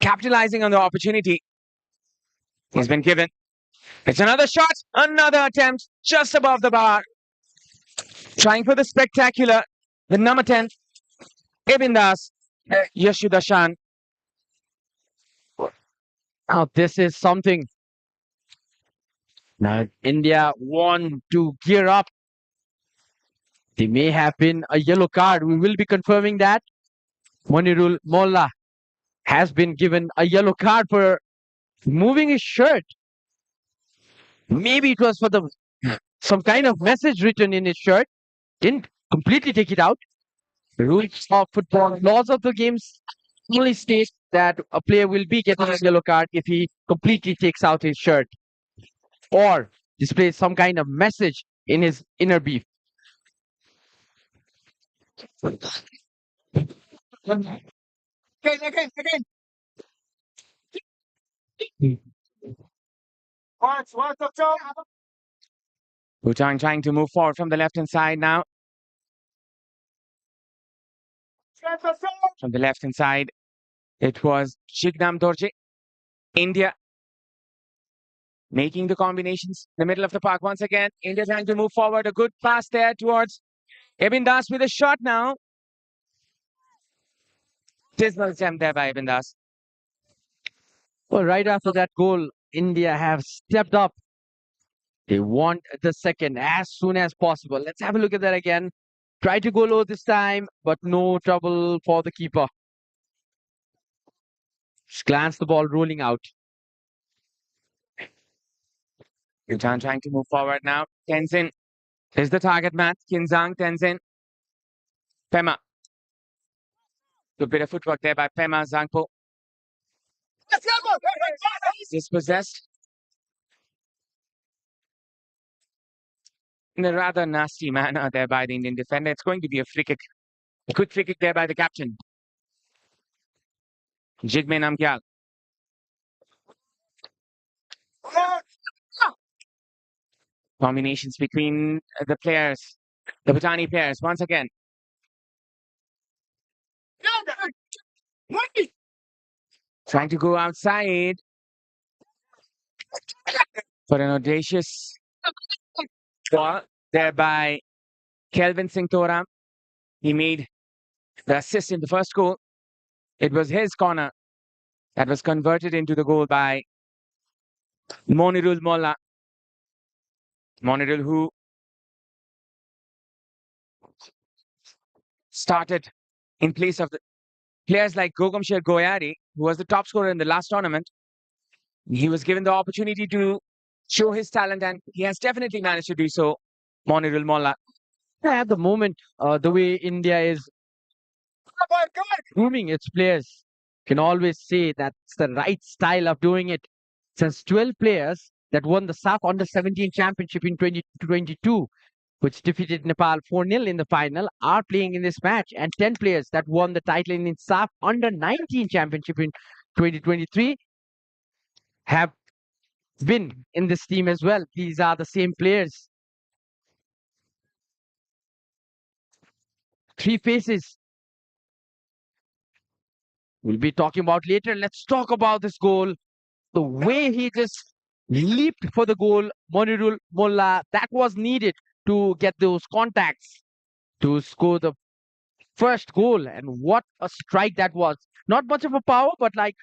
capitalizing on the opportunity he's been given. It's another shot, another attempt just above the bar. Trying for the spectacular, the number 10, Ibindas Yashudashan. Now, this is something. Now, India want to gear up. There may have been a yellow card. We will be confirming that. Monirul Molla has been given a yellow card for moving his shirt. Maybe it was for the some kind of message written in his shirt. Didn't completely take it out. The rules of football, laws of the games only state that a player will be getting a yellow card if he completely takes out his shirt or displays some kind of message in his inner beef. Bhutan trying to move forward from the left-hand side now. From the left-hand side, it was Shignam Dorje. India making the combinations in the middle of the park once again. India trying to move forward. A good pass there towards Ebin Das with a shot now. Dismal attempt there by Ebin Das. Well, right after that goal, India have stepped up. They want the second as soon as possible. Let's have a look at that again. Try to go low this time, but no trouble for the keeper. Just glance the ball rolling out. Bhutan trying to move forward now. Tenzin is the target man. Kinzang, Tenzin. Pema. Good bit of footwork there by Pema Zangpo. Dispossessed. In a rather nasty manner there by the Indian defender. It's going to be a free kick. A quick free kick there by the captain. Jigme Namgyal. Combinations between the players, the Bhutani players, once again. Trying to go outside for an audacious ball there by Kelvin Singh Toram. He made the assist in the first goal. It was his corner that was converted into the goal by Monirul Molla. Monirul, who started in place of the players like Gogomshir Goyari, who was the top scorer in the last tournament. He was given the opportunity to show his talent, and he has definitely managed to do so. Monirul Molla. At the moment, the way India is grooming its players, can always say that's the right style of doing it. Since 12 players that won the SAFF Under-17 Championship in 2022, which defeated Nepal 4-0 in the final, are playing in this match, and 10 players that won the title in SAFF Under-19 Championship in 2023 have been in this team as well. These are the same players. Three faces. We'll be talking about later. Let's talk about this goal. The way he just leaped for the goal, Monirul Molla, that was needed to get those contacts to score the first goal. And what a strike that was. Not much of a power, but like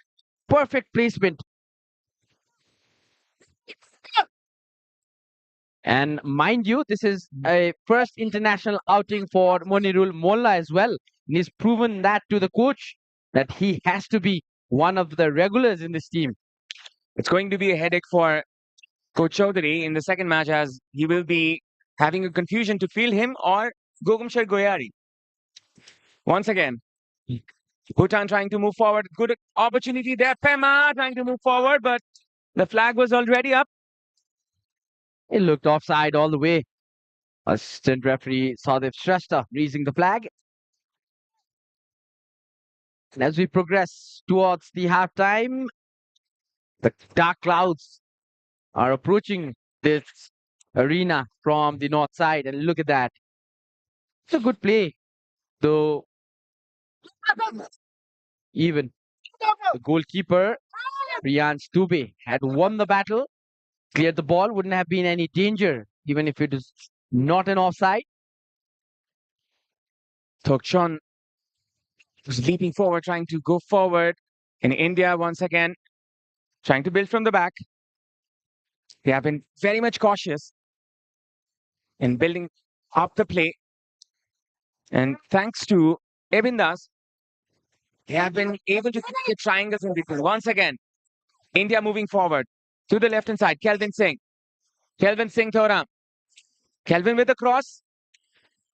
perfect placement. And mind you, this is a first international outing for Monirul Molla as well. And he's proven that to the coach that he has to be one of the regulars in this team. It's going to be a headache for Coach Chaudhary in the second match, as he will be having a confusion to field him or Gogomshar Goyari. Once again, Bhutan trying to move forward. Good opportunity there. Pema trying to move forward, but the flag was already up. It looked offside all the way. Assistant referee Sadev Shrestha raising the flag. And as we progress towards the halftime, the dark clouds are approaching this arena from the north side. And look at that. It's a good play, though even the goalkeeper, Rian Stube, had won the battle, cleared the ball, wouldn't have been any danger, even if it is not an offside. Thokchon was leaping forward, trying to go forward. In India, once again, trying to build from the back. They have been very much cautious in building up the play. And thanks to Ebindas, they have been able to create triangles in between. Once again, India moving forward to the left-hand side. Kelvin Singh. Kelvin Singh Thoram. Kelvin with the cross.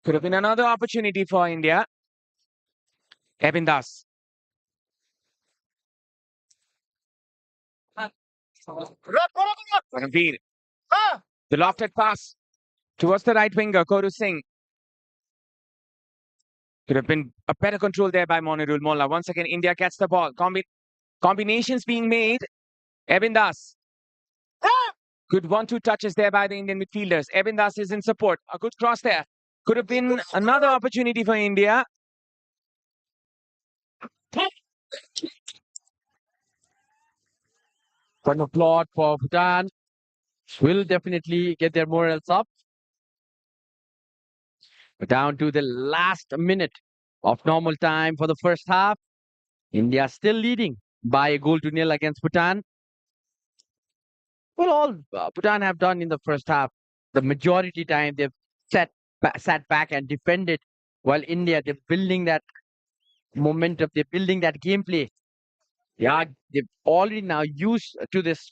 Could have been another opportunity for India. Ebindas. Ranveer. The lofted pass towards the right winger, Koru Singh. Could have been a better control there by Monirul Molla. Once again, India gets the ball. Combinations being made. Ebindas. Good 1-2 touches there by the Indian midfielders. Ebindas is in support. A good cross there. Could have been another opportunity for India. One applaud for Bhutan. Will definitely get their morals up. Down to the last minute of normal time for the first half. India still leading by a goal to nil against Bhutan. Well, all Bhutan have done in the first half, the majority time they've sat back and defended, while India, they're building that momentum, they're building that gameplay. Yeah, they've already now used to this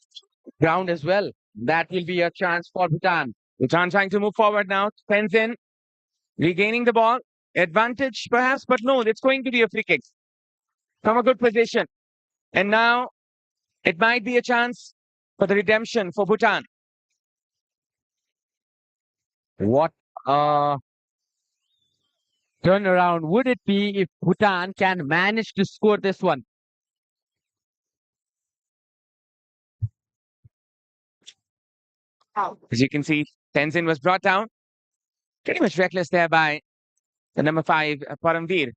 ground as well. That will be a chance for Bhutan. Bhutan trying to move forward now. Tenzin regaining the ball. Advantage perhaps, but no, it's going to be a free kick from a good position. And now it might be a chance for the redemption for Bhutan. What turnaround would it be if Bhutan can manage to score this one? As you can see, Tenzin was brought down. Pretty much reckless there by the number 5, Paramveer.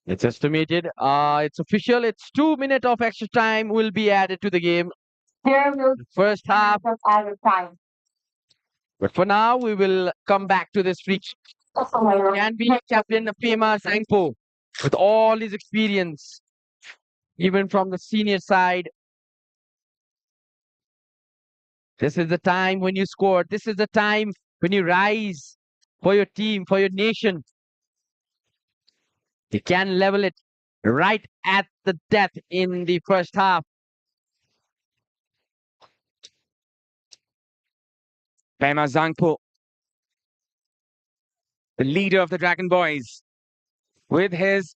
It's estimated. It's official. It's 2 minutes of extra time will be added to the game. First half. But for now, we will come back to this free kick. Can be Captain Pema Sangpo with all his experience, even from the senior side. This is the time when you score. This is the time when you rise for your team, for your nation. You can level it right at the death in the first half. Pema Zangpo, the leader of the Dragon Boys, with his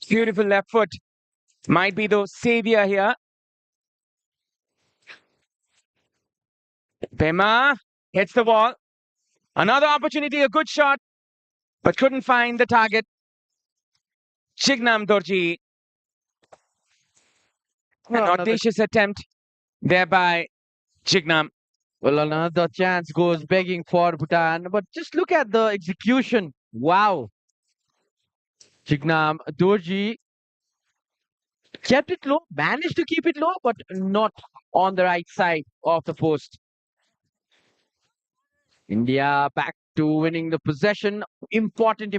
beautiful left foot, might be the savior here. Pema hits the wall. Another opportunity, a good shot, but couldn't find the target. Chignam Dorji. An audacious attempt there by Chignam. Well, another chance goes begging for Bhutan, but just look at the execution. Wow. Chignam Dorji kept it low, managed to keep it low, but not on the right side of the post. India back to winning the possession. Important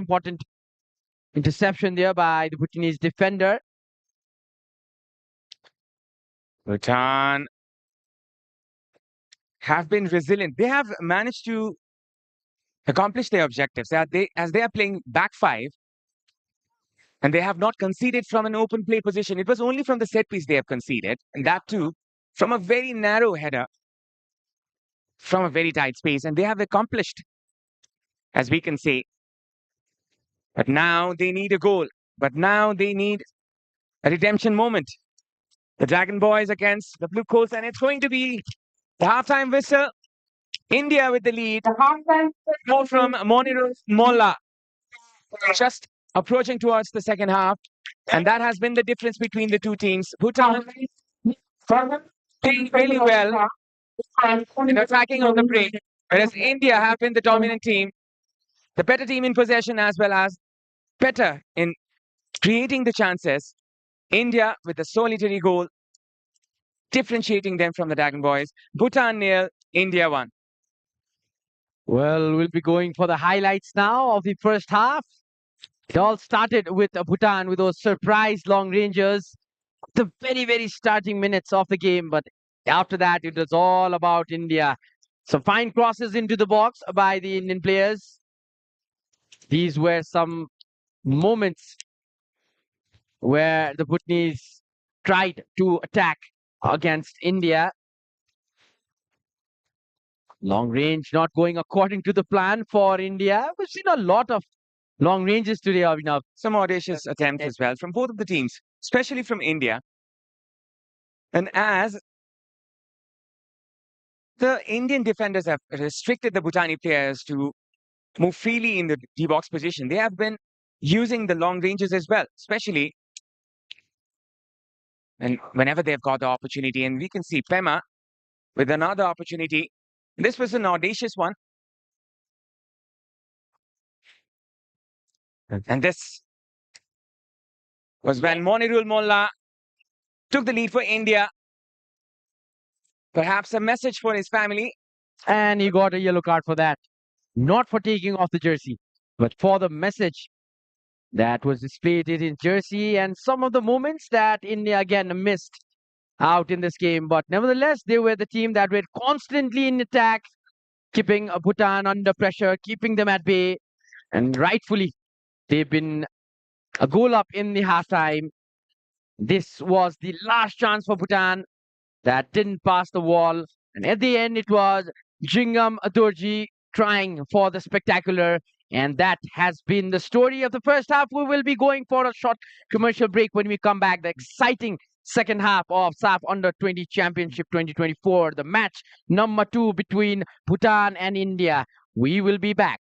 interception there by the Bhutanese defender. Bhutan have been resilient. They have managed to accomplish their objectives. As they are playing back 5, and they have not conceded from an open play position. It was only from the set piece they have conceded, and that too from a very narrow header, from a very tight space, and they have accomplished, as we can say. But now they need a goal. but now they need a redemption moment. The Dragon Boys against the Blue Coats, and it's going to be the halftime whistle. India with the lead. The halftime More from Monirul Molla, just approaching towards the second half, and that has been the difference between the two teams. Bhutan playing really well in attacking on the break, whereas India have been the dominant team, the better team in possession as well as better in creating the chances. India with a solitary goal, differentiating them from the Dragon Boys. Bhutan nil, India 1. Well, we'll be going for the highlights now of the first half. It all started with Bhutan with those surprise long rangers, the very starting minutes of the game. But after that, it was all about India. Some fine crosses into the box by the Indian players. These were some moments where the Bhutanese tried to attack against India. Long range not going according to the plan for India. We've seen a lot of long ranges today, Abhinav. Some audacious attempts as well from both of the teams, especially from India. And as the Indian defenders have restricted the Bhutani players to move freely in the D-box position, they have been using the long ranges as well, especially and whenever they've got the opportunity. And we can see Pema with another opportunity. This was an audacious one. And this was when Monirul Molla took the lead for India. Perhaps a message for his family. And he got a yellow card for that. Not for taking off the jersey, but for the message that was displayed in his jersey and some of the moments that India again missed out in this game. But nevertheless, they were the team that were constantly in attack, keeping Bhutan under pressure, keeping them at bay. And rightfully, they've been a goal up in the halftime. This was the last chance for Bhutan that didn't pass the wall. And at the end, it was Jingam Adorji trying for the spectacular. And that has been the story of the first half. We will be going for a short commercial break when we come back. The exciting second half of SAFF Under 20 Championship 2024, the match number 2 between Bhutan and India. We will be back.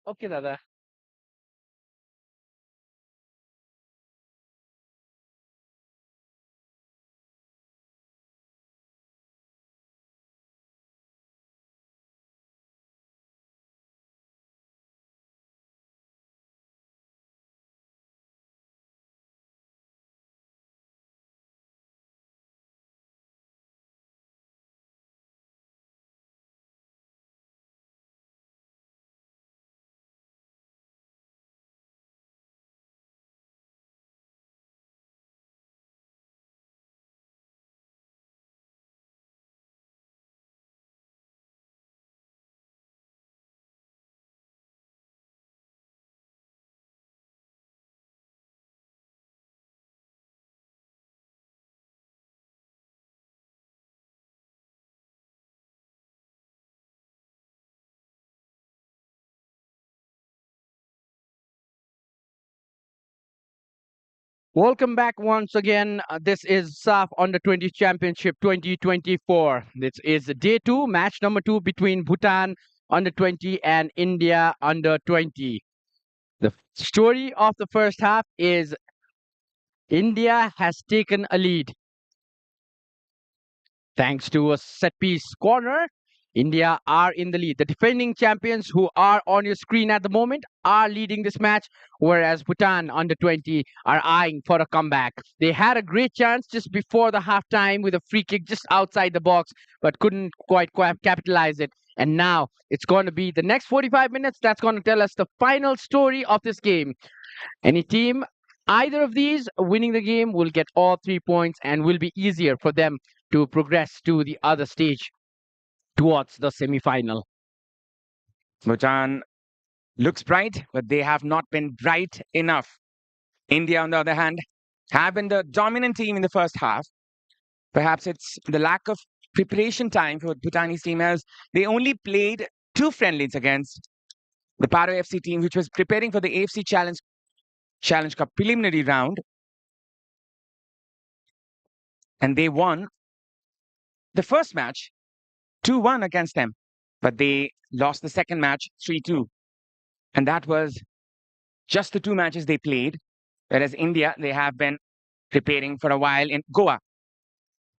Okay, Dada. Welcome back once again. This is SAFF Under 20 Championship 2024. This is day two, match number two between Bhutan under 20 and India under 20. The story of the first half is India has taken a lead. Thanks to a set piece corner, India are in the lead. The defending champions who are on your screen at the moment are leading this match, whereas Bhutan under 20 are eyeing for a comeback. They had a great chance just before the halftime with a free kick just outside the box, but couldn't quite capitalize it. And now it's going to be the next 45 minutes that's going to tell us the final story of this game. Any team, either of these winning the game will get all 3 points and will be easier for them to progress to the other stage towards the semi-final. Bhutan looks bright, but they have not been bright enough. India, on the other hand, have been the dominant team in the first half. Perhaps it's the lack of preparation time for Bhutanese team, as they only played two friendlies against the Paro FC team, which was preparing for the AFC Challenge Cup preliminary round, and they won the first match 2-1 against them, but they lost the second match 3-2, and that was just the two matches they played. Whereas India, they have been preparing for a while in Goa.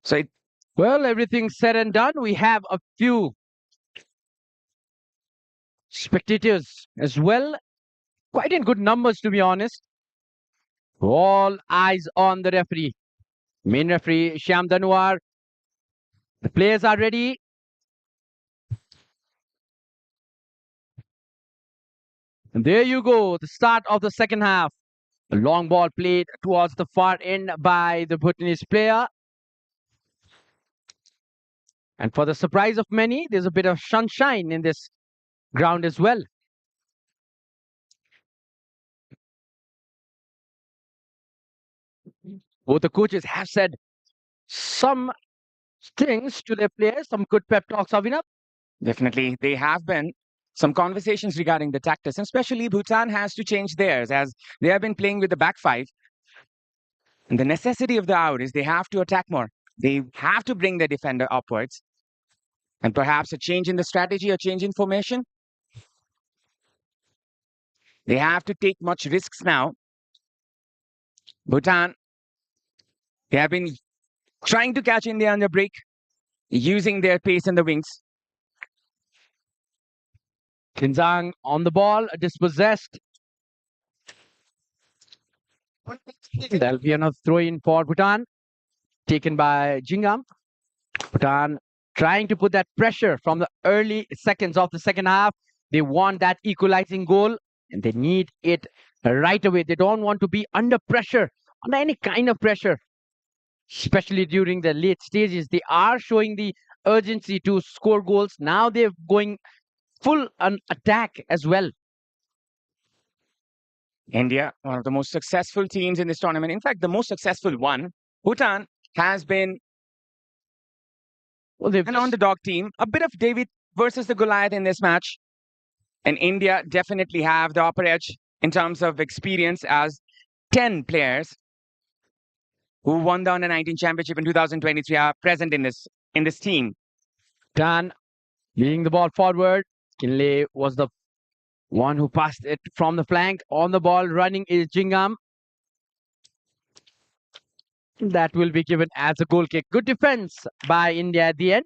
So Well, everything said and done, we have a few spectators as well. Quite in good numbers, to be honest. All eyes on the referee. Main referee, Shyam Danuar. The players are ready. And there you go, the start of the second half. A long ball played towards the far end by the Bhutanese player. And for the surprise of many, there's a bit of sunshine in this ground as well. Both the coaches have said some things to their players, some good pep talks, Avinav. definitely they have been some conversations regarding the tactics, and especially Bhutan has to change theirs, as they have been playing with the back five. And the necessity of the hour is they have to attack more. They have to bring the defender upwards. And perhaps a change in the strategy, a change in formation. They have to take much risks now. Bhutan, they have been trying to catch India on the break, using their pace in the wings. Kinzang on the ball, dispossessed. There'll be another throw in for Bhutan, taken by Jingam. Bhutan trying to put that pressure from the early seconds of the second half. They want that equalizing goal and they need it right away. They don't want to be under pressure, under any kind of pressure, especially during the late stages. They are showing the urgency to score goals. Now they're going full on attack as well. India, one of the most successful teams in this tournament. In fact, the most successful one. Bhutan has been an underdog team. A bit of David versus the Goliath in this match. And India definitely have the upper edge in terms of experience, as 10 players who won the Under-19 Championship in 2023 are present in this team. Bhutan leading the ball forward. Kinley was the One who passed it from the flank. On the ball running is Jingam. That will be given as a goal kick. Good defense by India at the end.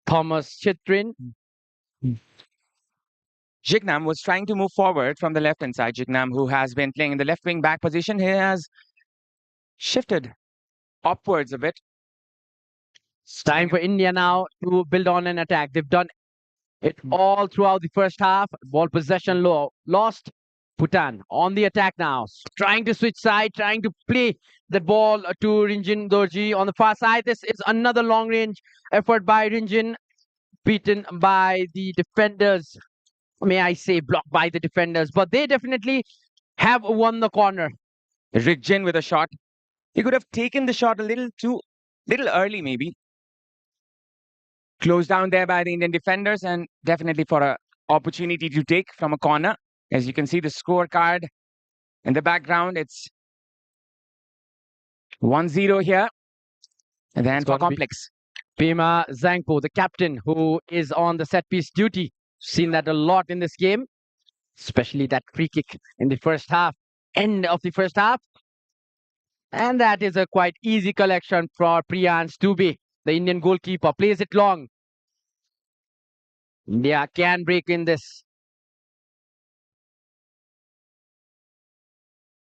Thomas Chitrin. Jignam was trying to move forward from the left-hand side. Jignam, who has been playing in the left wing back position, he has shifted upwards a bit. It's time for India now to build on an attack. They've done it all throughout the first half. Ball possession lost. Bhutan on the attack now. Trying to switch side, trying to play the ball to Rinjin Dorji on the far side. This is another long range effort by Rinjin, beaten by the defenders. May I say, blocked by the defenders. But they definitely have won the corner. Rigjin with a shot. He could have taken the shot a little early, maybe. Closed down there by the Indian defenders, and definitely for an opportunity to take from a corner. As you can see the scorecard in the background, it's 1-0 here. And then for Complex. Pema Zangpo, the captain, who is on the set piece duty. Seen that a lot in this game, especially that free kick in the first half, end of the first half. And that is a quite easy collection for Priyans Dubey. The Indian goalkeeper plays it long. India can break in this.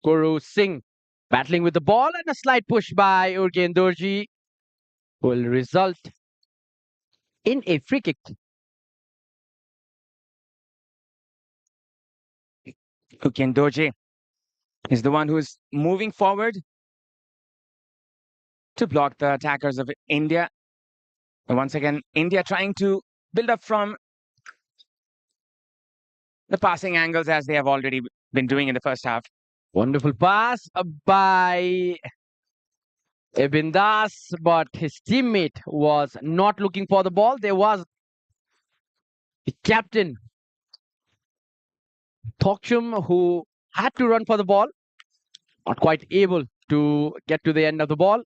Guru Singh battling with the ball, and a slight push by Urgen Dorji will result in a free kick. Urgen Dorji is the one who is moving forward to block the attackers of India. And once again, India trying to build up from the passing angles as they have already been doing in the first half. Wonderful pass by Ibn Das, but his teammate was not looking for the ball. There was the captain, Thokchum, who had to run for the ball, not quite able to get to the end of the ball,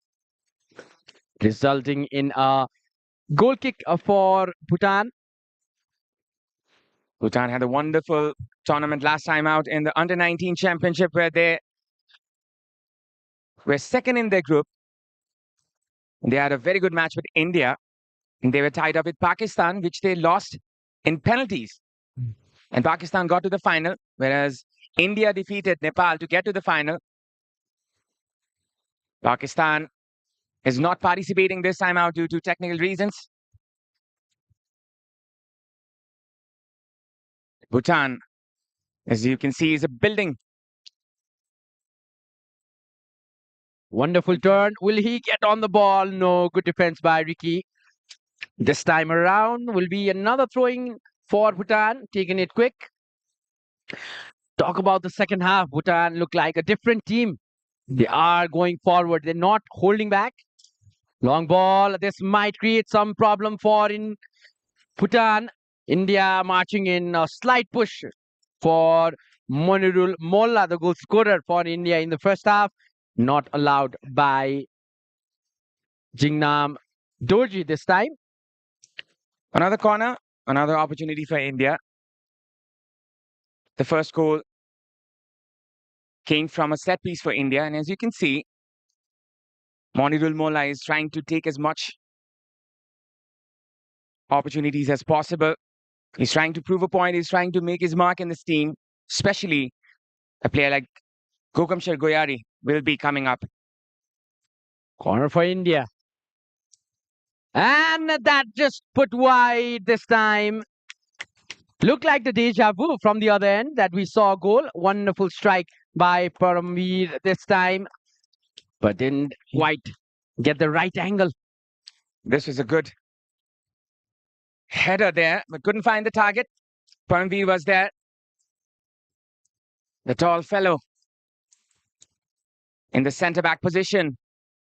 resulting in a goal kick for Bhutan. Bhutan had a wonderful tournament last time out in the Under-19 Championship, where they were second in their group. They had a very good match with India, and they were tied up with Pakistan, which they lost in penalties. And Pakistan got to the final, whereas India defeated Nepal to get to the final. Pakistan is not participating this time out due to technical reasons. Bhutan, as you can see, is a building. Wonderful turn. Will he get on the ball? No. Good defense by Ricky. This time around will be another throwing for Bhutan, taking it quick. Talk about the second half. Bhutan look like a different team. They are going forward. They're not holding back. Long ball. This might create some problem for in Bhutan. India marching in, a slight push for Monirul Molla, the goal scorer for India in the first half. Not allowed by Jingnam Dorji this time. Another corner, another opportunity for India. The first goal came from a set piece for India, and as you can see, Monirul Molla is trying to take as much opportunities as possible. He's trying to prove a point. He's trying to make his mark in this team, especially a player like Gokamshar Goyari will be coming up. Corner for India. And that just put wide this time. Looked like the deja vu from the other end that we saw a goal. Wonderful strike by Paramveer this time, but didn't quite get the right angle. This was a good header there, but couldn't find the target. Paramveer was there. The tall fellow in the centre-back position.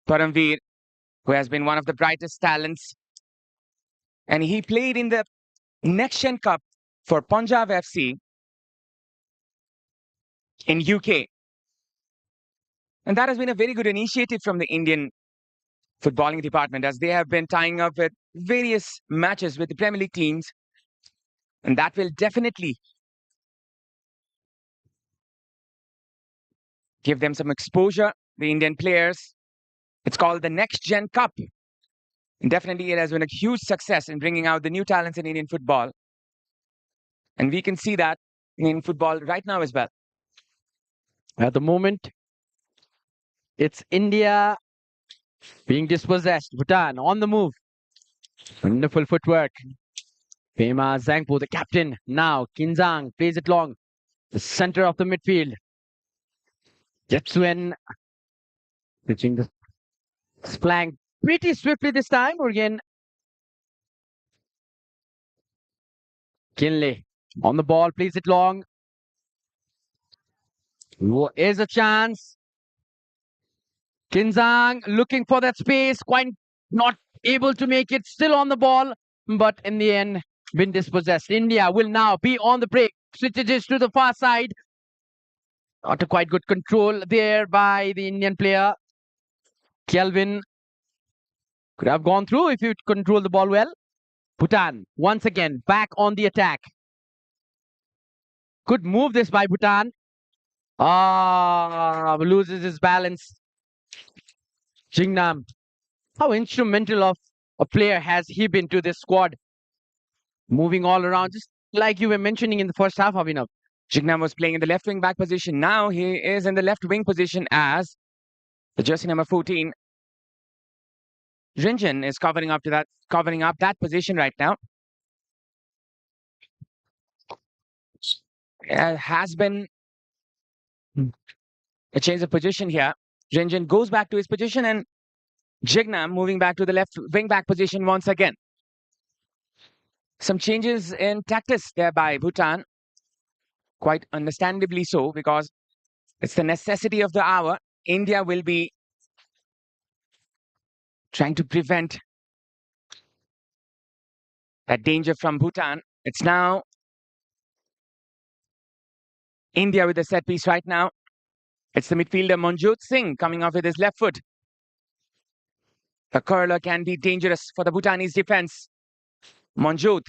Paramveer, who has been one of the brightest talents. And he played in the Next Gen Cup for Punjab FC in UK. And that has been a very good initiative from the Indian footballing department, as they have been tying up with various matches with the Premier League teams. And that will definitely give them some exposure, the Indian players. It's called the Next Gen Cup. And definitely it has been a huge success in bringing out the new talents in Indian football. And we can see that in Indian football right now as well. At the moment, it's India being dispossessed. Bhutan on the move. Wonderful footwork. Pema Zangpo, the captain. Now, Kinzang plays it long. The center of the midfield. Jetsuen pitching the flank pretty swiftly this time. Again, Kinley on the ball, plays it long. Is a chance. Kinzang looking for that space, quite not able to make it, still on the ball, but in the end, been dispossessed. India will now be on the break, switches to the far side. Not a quite good control there by the Indian player. Kelvin could have gone through if you control the ball well. Bhutan once again back on the attack. Good move this by Bhutan. Loses his balance. Jingnam, how instrumental of a player has he been to this squad? Moving all around, just like you were mentioning in the first half, Abhinav. Jingnam was playing in the left wing back position. Now he is in the left wing position as the jersey number 14. Rinjan is covering up that position right now. Has been a change of position here. Rinjan goes back to his position and Jingnam moving back to the left wing back position once again. Some changes in tactics there by Bhutan. Quite understandably so, because it's the necessity of the hour. India will be trying to prevent that danger from Bhutan. It's now India with the set piece right now. It's the midfielder Manjot Singh coming off with his left foot. The curler can be dangerous for the Bhutanese defense. Manjot.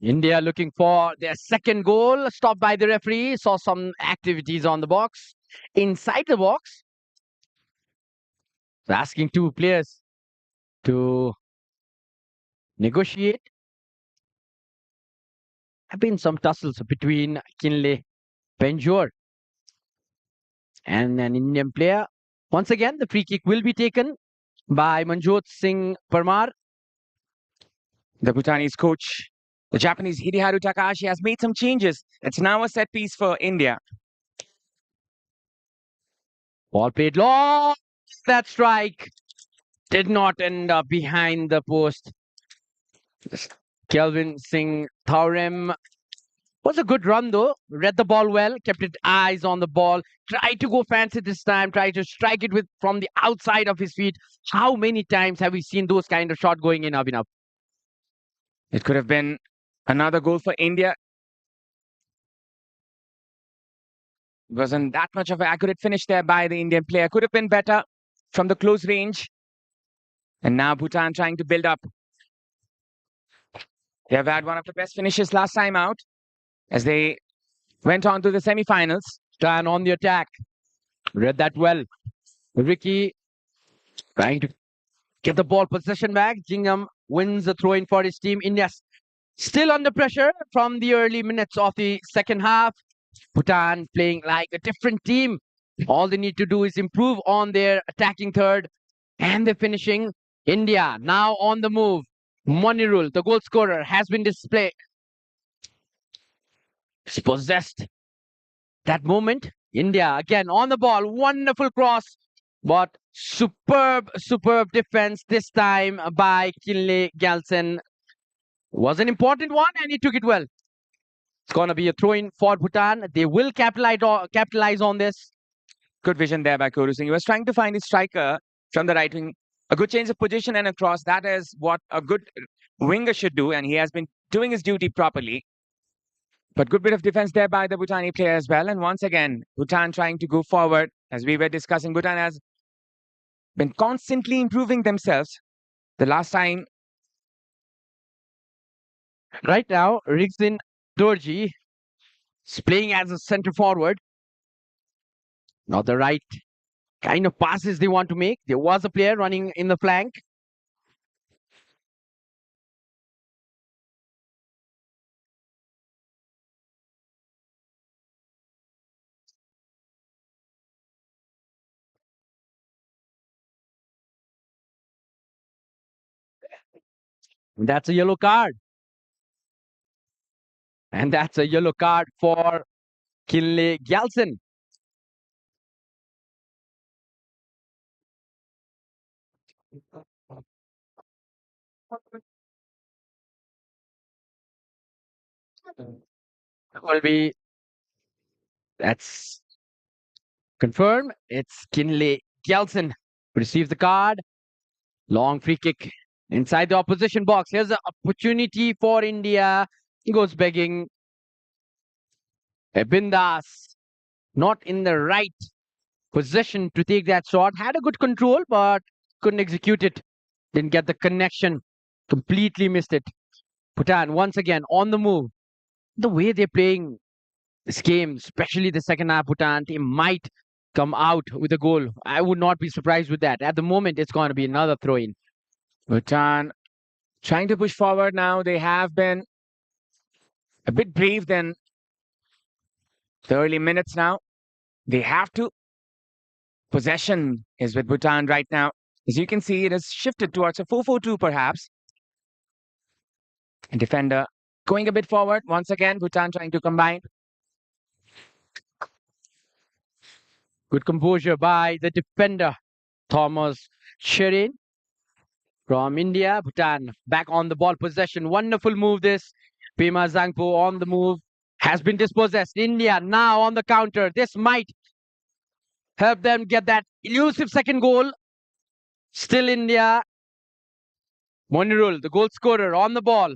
India looking for their second goal, stopped by the referee. Saw some activities on the box, inside the box. So asking two players to negotiate. Have been some tussles between Kinley Benjor and an Indian player. Once again, the free kick will be taken by Manjot Singh Parmar. The Bhutanese coach, the Japanese Hideharu Takahashi, has made some changes. It's now a set piece for India. Ball played long. That strike did not end up behind the post. Kelvin Singh Thaurem was a good run though. Read the ball well, kept his eyes on the ball, tried to go fancy this time, tried to strike it from the outside of his feet. How many times have we seen those kind of shots going in, Abhinav? It could have been another goal for India. Wasn't that much of an accurate finish there by the Indian player. Could have been better from the close range. And now Bhutan trying to build up. They have had one of the best finishes last time out as they went on to the semi-finals. Stan on the attack. Read that well. Ricky trying to get the ball possession back. Jingham wins the throw-in for his team. India still under pressure from the early minutes of the second half. Bhutan playing like a different team. All they need to do is improve on their attacking third and the finishing. India now on the move. Monirul, the goal scorer, has been displayed. Possessed that moment. India again on the ball. Wonderful cross. But superb defense this time by Kinley Galsen. Was an important one and he took it well. It's going to be a throw-in for Bhutan. They will capitalize on this. Good vision there by Koru Singh. He was trying to find his striker from the right wing. A good change of position and a cross. That is what a good winger should do. And he has been doing his duty properly. But good bit of defense there by the Bhutani player as well. And once again, Bhutan trying to go forward. As we were discussing, Bhutan has been constantly improving themselves. The last time. Right now, Rigzin Dorji is playing as a centre forward. Not the right kind of passes they want to make. There was a player running in the flank. That's a yellow card. And that's a yellow card for Kinley Galson. Will be that's confirmed. It's Kinley Galson who receives the card. Long free kick inside the opposition box. Here's an opportunity for India. He goes begging. Bindas not in the right position to take that shot. Had a good control, but couldn't execute it. Didn't get the connection. Completely missed it. Bhutan once again on the move. The way they're playing this game, especially the second half, Bhutan team might come out with a goal. I would not be surprised with that. At the moment, it's going to be another throw in. Bhutan trying to push forward now. They have been a bit brave than the early minutes now. They have to. Possession is with Bhutan right now. As you can see, it has shifted towards a 4-4-2 perhaps. And defender going a bit forward. Once again, Bhutan trying to combine. Good composure by the defender, Thomas Shirin from India. Bhutan back on the ball possession. Wonderful move this. Pema Zangpo on the move. Has been dispossessed. India now on the counter. This might help them get that elusive second goal. Still India. Monirul, the goal scorer, on the ball.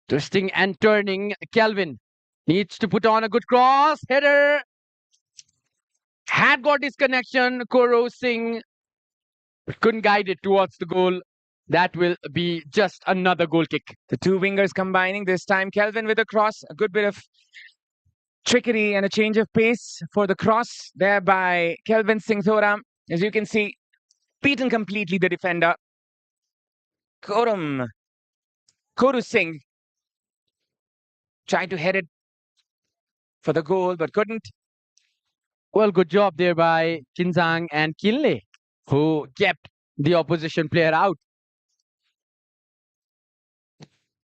Twisting and turning. Kelvin needs to put on a good cross. Header. Had got his connection. Koro Singh couldn't guide it towards the goal. That will be just another goal kick. The two wingers combining this time. Kelvin with a cross. A good bit of trickery and a change of pace for the cross there by Kelvin Singh Thoram. As you can see, beaten completely the defender. Koro Singh tried to head it for the goal but couldn't. Well, good job there by Kinzang and Kinley, who kept the opposition player out.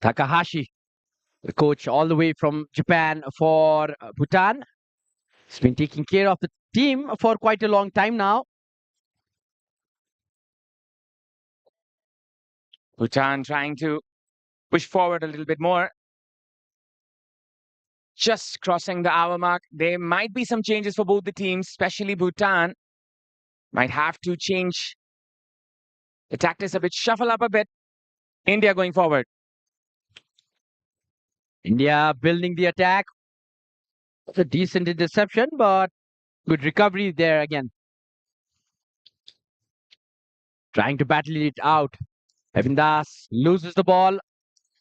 Takahashi, the coach all the way from Japan for Bhutan. He's been taking care of the team for quite a long time now. Bhutan trying to push forward a little bit more. Just crossing the hour mark. There might be some changes for both the teams, especially Bhutan. Might have to change the tactics a bit, shuffle up a bit. India going forward. India building the attack. It's a decent interception, but good recovery there again. Trying to battle it out. Evan Das loses the ball.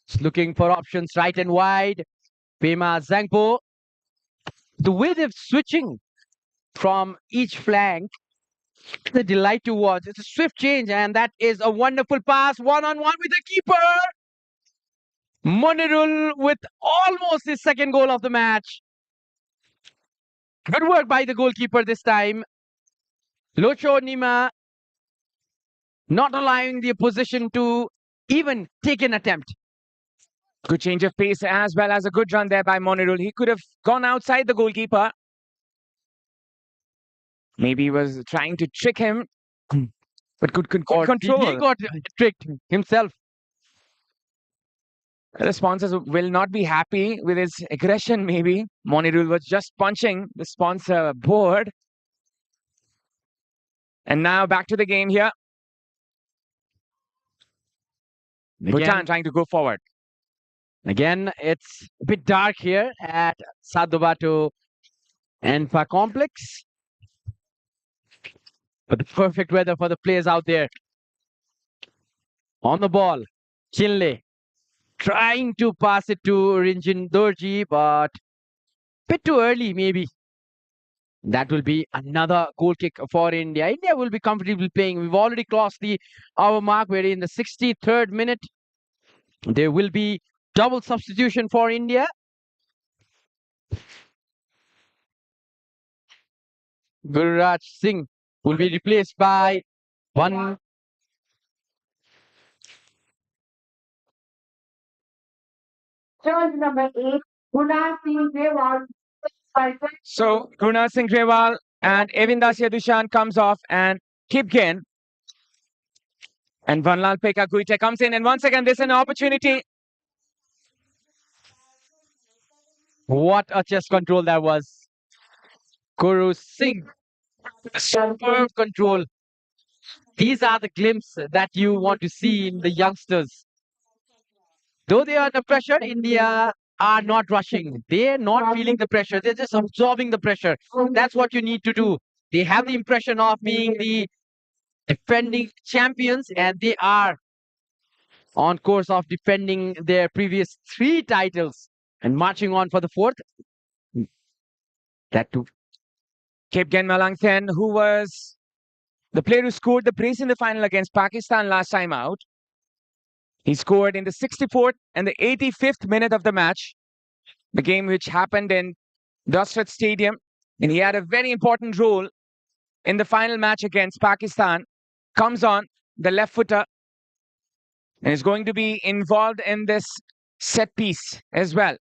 It's looking for options right and wide. Pema Zangpo. The way they're switching from each flank, the delight to watch. It's a swift change, and that is a wonderful pass. One-on-one with the keeper. Monirul with almost his second goal of the match. Good work by the goalkeeper this time. Locho Nima not allowing the opposition to even take an attempt. Good change of pace as well as a good run there by Monirul. He could have gone outside the goalkeeper. Maybe he was trying to trick him, but good Or control. he got tricked himself. The sponsors will not be happy with his aggression, maybe. Monirul was just punching the sponsor board. And now back to the game here. Bhutan trying to go forward. Again, it's a bit dark here at Sadobato Enfa Complex. But the perfect weather for the players out there. On the ball, Kinley trying to pass it to Rinjin Dorji, but a bit too early maybe. That will be another goal kick for India. India will be comfortably playing. We've already crossed the hour mark. We're in the 63rd minute. There will be double substitution for India. Gururaj Singh will be replaced by one. Choice number 8, Gunnar Singh Grewal. So Gurnath Singh Grewal and Evindasia Dushan comes off and Kipgen. And Vanlal Pekka Guite comes in. And once again, there's an opportunity. What a chest control that was. Guru Singh. Superb control. These are the glimpses that you want to see in the youngsters. Though they are under pressure, India are not rushing. They're not feeling the pressure. They're just absorbing the pressure. That's what you need to do. They have the impression of being the defending champions, and they are on course of defending their previous 3 titles and marching on for the 4th. That too. Kipgen Malangthen, who was the player who scored the brace in the final against Pakistan last time out. He scored in the 64th and the 85th minute of the match, the game which happened in Dusrat Stadium. And he had a very important role in the final match against Pakistan. Comes on, the left footer, and is going to be involved in this set piece as well.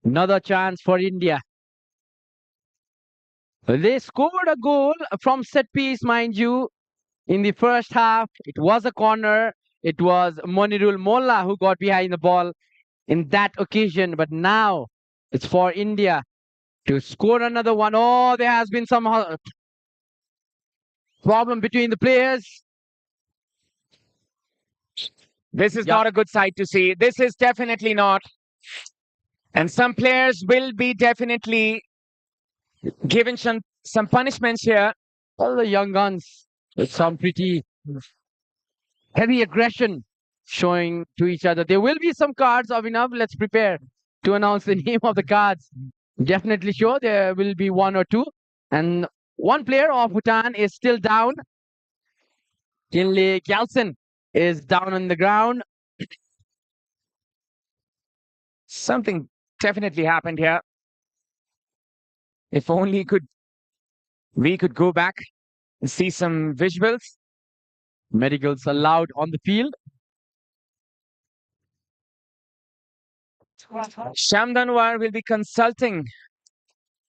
Another chance for India. They scored a goal from set piece, mind you, in the first half. It was a corner. It was Monirul Molla who got behind the ball in that occasion. But now it's for India to score another one. Oh, there has been some problem between the players. This is not a good sight to see. This is definitely not. And some players will be definitely given some punishments here. Well, the young guns with some pretty heavy aggression showing to each other. There will be some cards, Abhinav. Let's prepare to announce the name of the cards. Definitely sure there will be 1 or 2. And one player of Bhutan is still down. Kinley Gyaltsen is down on the ground. Something definitely happened here. If only we could go back and see some visuals. Medicals allowed on the field. Sham Danwar will be consulting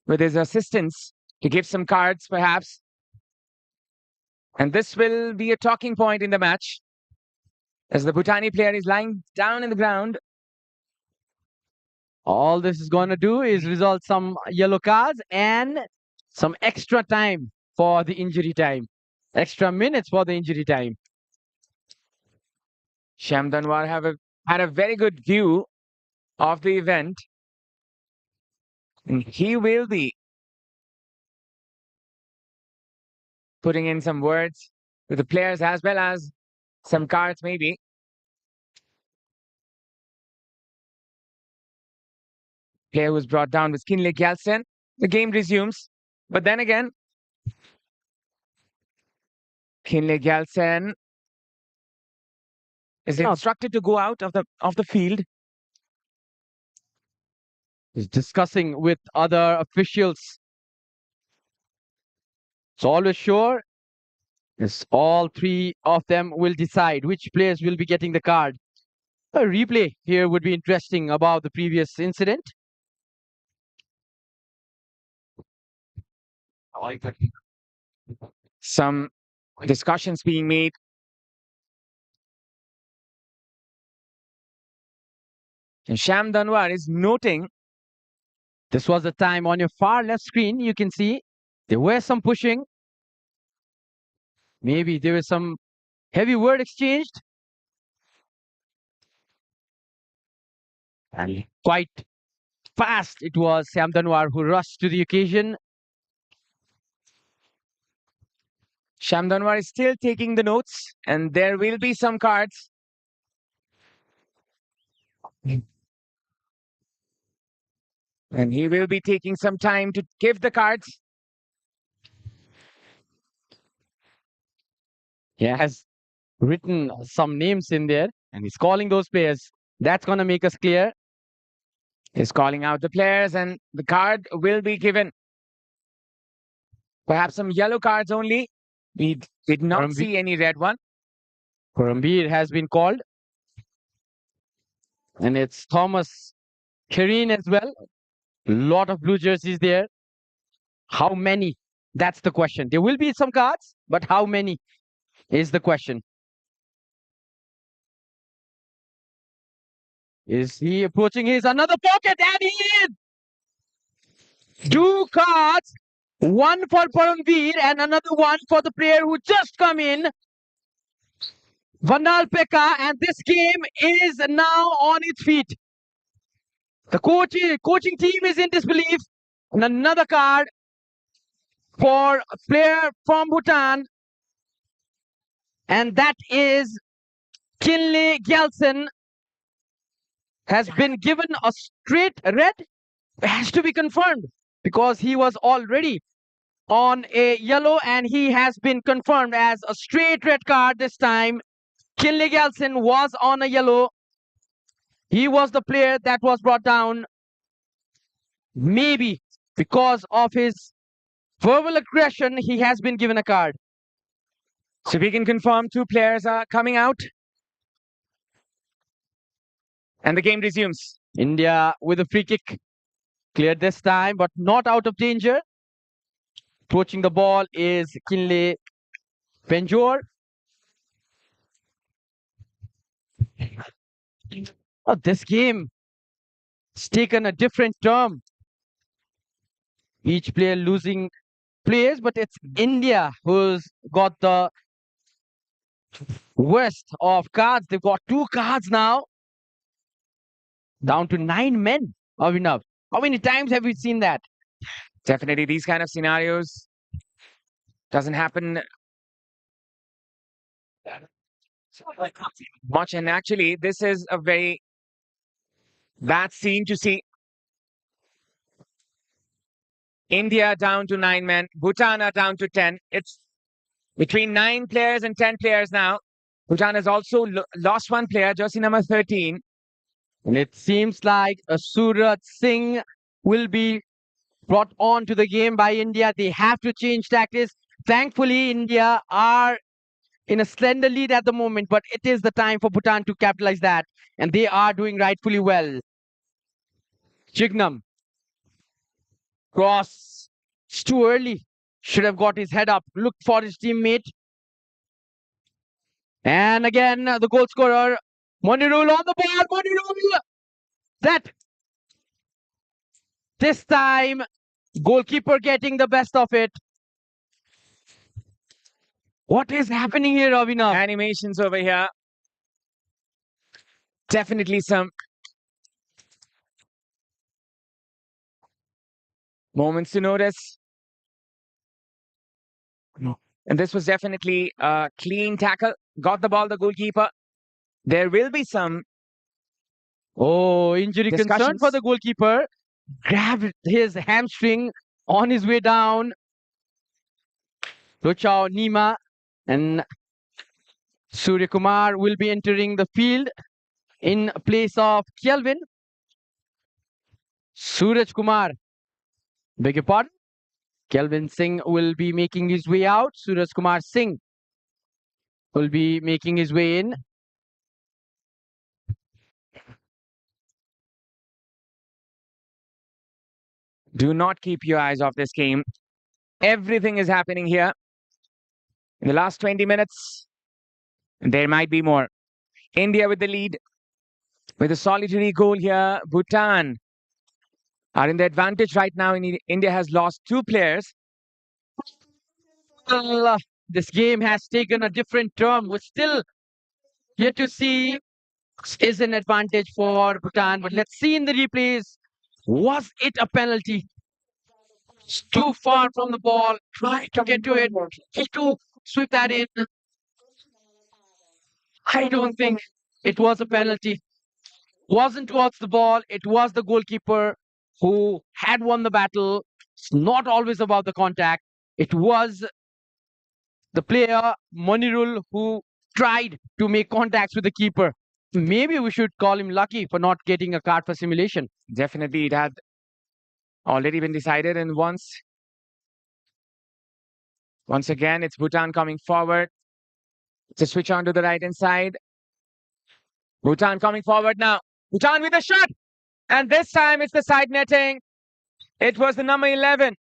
with his assistants to give some cards, perhaps. And this will be a talking point in the match, as the Bhutani player is lying down in the ground. All this is going to do is result some yellow cards and some extra time for the injury time. Extra minutes for the injury time. Sham Danwar had a very good view of the event. And he will be putting in some words with the players as well as some cards maybe. Player was brought down was Kinley Gyaltsen. The game resumes. But then again, Kinley Gyaltsen is instructed to go out of the field. He's discussing with other officials. So always sure, yes, all 3 of them will decide which players will be getting the card. A replay here would be interesting about the previous incident. Some discussions being made. And Sham Danwar is noting. This was the time on your far left screen. You can see there were some pushing. Maybe there was some heavy word exchanged. And quite fast it was Sham Danwar who rushed to the occasion. Sham Danwar is still taking the notes, and there will be some cards. And he will be taking some time to give the cards. He has written some names in there and he's calling those players. That's going to make us clear. He's calling out the players and the card will be given. Perhaps some yellow cards only. We did not see any red one. Kurambir has been called. And it's Thomas Kireen as well. A lot of blue jerseys there. How many? That's the question. There will be some cards, but how many is the question. Is he approaching his another pocket? And he is! 2 cards. One for Paramveer and another one for the player who just come in. Vandal Pekka, and this game is now on its feet. The coaching team is in disbelief. And another card for a player from Bhutan. And that is Kinley Gyaltsen. Has been given a straight red. It has to be confirmed because he was already on a yellow and he has been confirmed as a straight red card this time. Kinley Gyaltsen was on a yellow. He was the player that was brought down. Maybe because of his verbal aggression, he has been given a card. So we can confirm 2 players are coming out. And the game resumes. India with a free kick. Cleared this time, but not out of danger. Approaching the ball is Kinley Penjor. Oh, this game has taken a different turn. Each player losing players, but it's India who's got the worst of cards. They've got 2 cards now. Down to 9 men. Abhinav, how many times have we seen that? Definitely these kind of scenarios doesn't happen much. And actually, this is a very bad scene to see. India down to 9 men. Bhutan are down to 10. It's between 9 players and 10 players now. Bhutan has also lost 1 player, jersey number 13. And it seems like Suraj Singh will be brought on to the game by India. They have to change tactics. Thankfully, India are in a slender lead at the moment, but it is the time for Bhutan to capitalize that. And they are doing rightfully well. Chignam. Cross. It's too early. Should have got his head up. Looked for his teammate. And again, the goal scorer, Monirul on the ball. Monirul. That. This time, goalkeeper getting the best of it. What is happening here, Avinav? Animations over here. Definitely some moments to notice. And this was definitely a clean tackle. Got the ball, the goalkeeper. There will be some injury concern discussions for the goalkeeper. Grabbed his hamstring on his way down. Rochao Nima and Surya Kumar will be entering the field in place of Kelvin. Suraj Kumar, beg your pardon. Kelvin Singh will be making his way out. Suraj Kumar Singh will be making his way in. Do not keep your eyes off this game. Everything is happening here. In the last 20 minutes, there might be more. India with the lead. With a solitary goal here, Bhutan are in the advantage right now. India has lost 2 players. Well, this game has taken a different turn. We're still yet to see is an advantage for Bhutan. But let's see in the replays. Was it a penalty? It's too far from the ball. Try to get to it. Try to sweep that in. I don't think it was a penalty. Wasn't towards the ball. It was the goalkeeper who had won the battle. It's not always about the contact. It was the player Monirul who tried to make contacts with the keeper. Maybe we should call him lucky for not getting a card for simulation. Definitely, it had already been decided. And once again, it's Bhutan coming forward. It's a switch on to the right-hand side. Bhutan coming forward now. Bhutan with a shot. And this time it's the side netting. It was the number 11.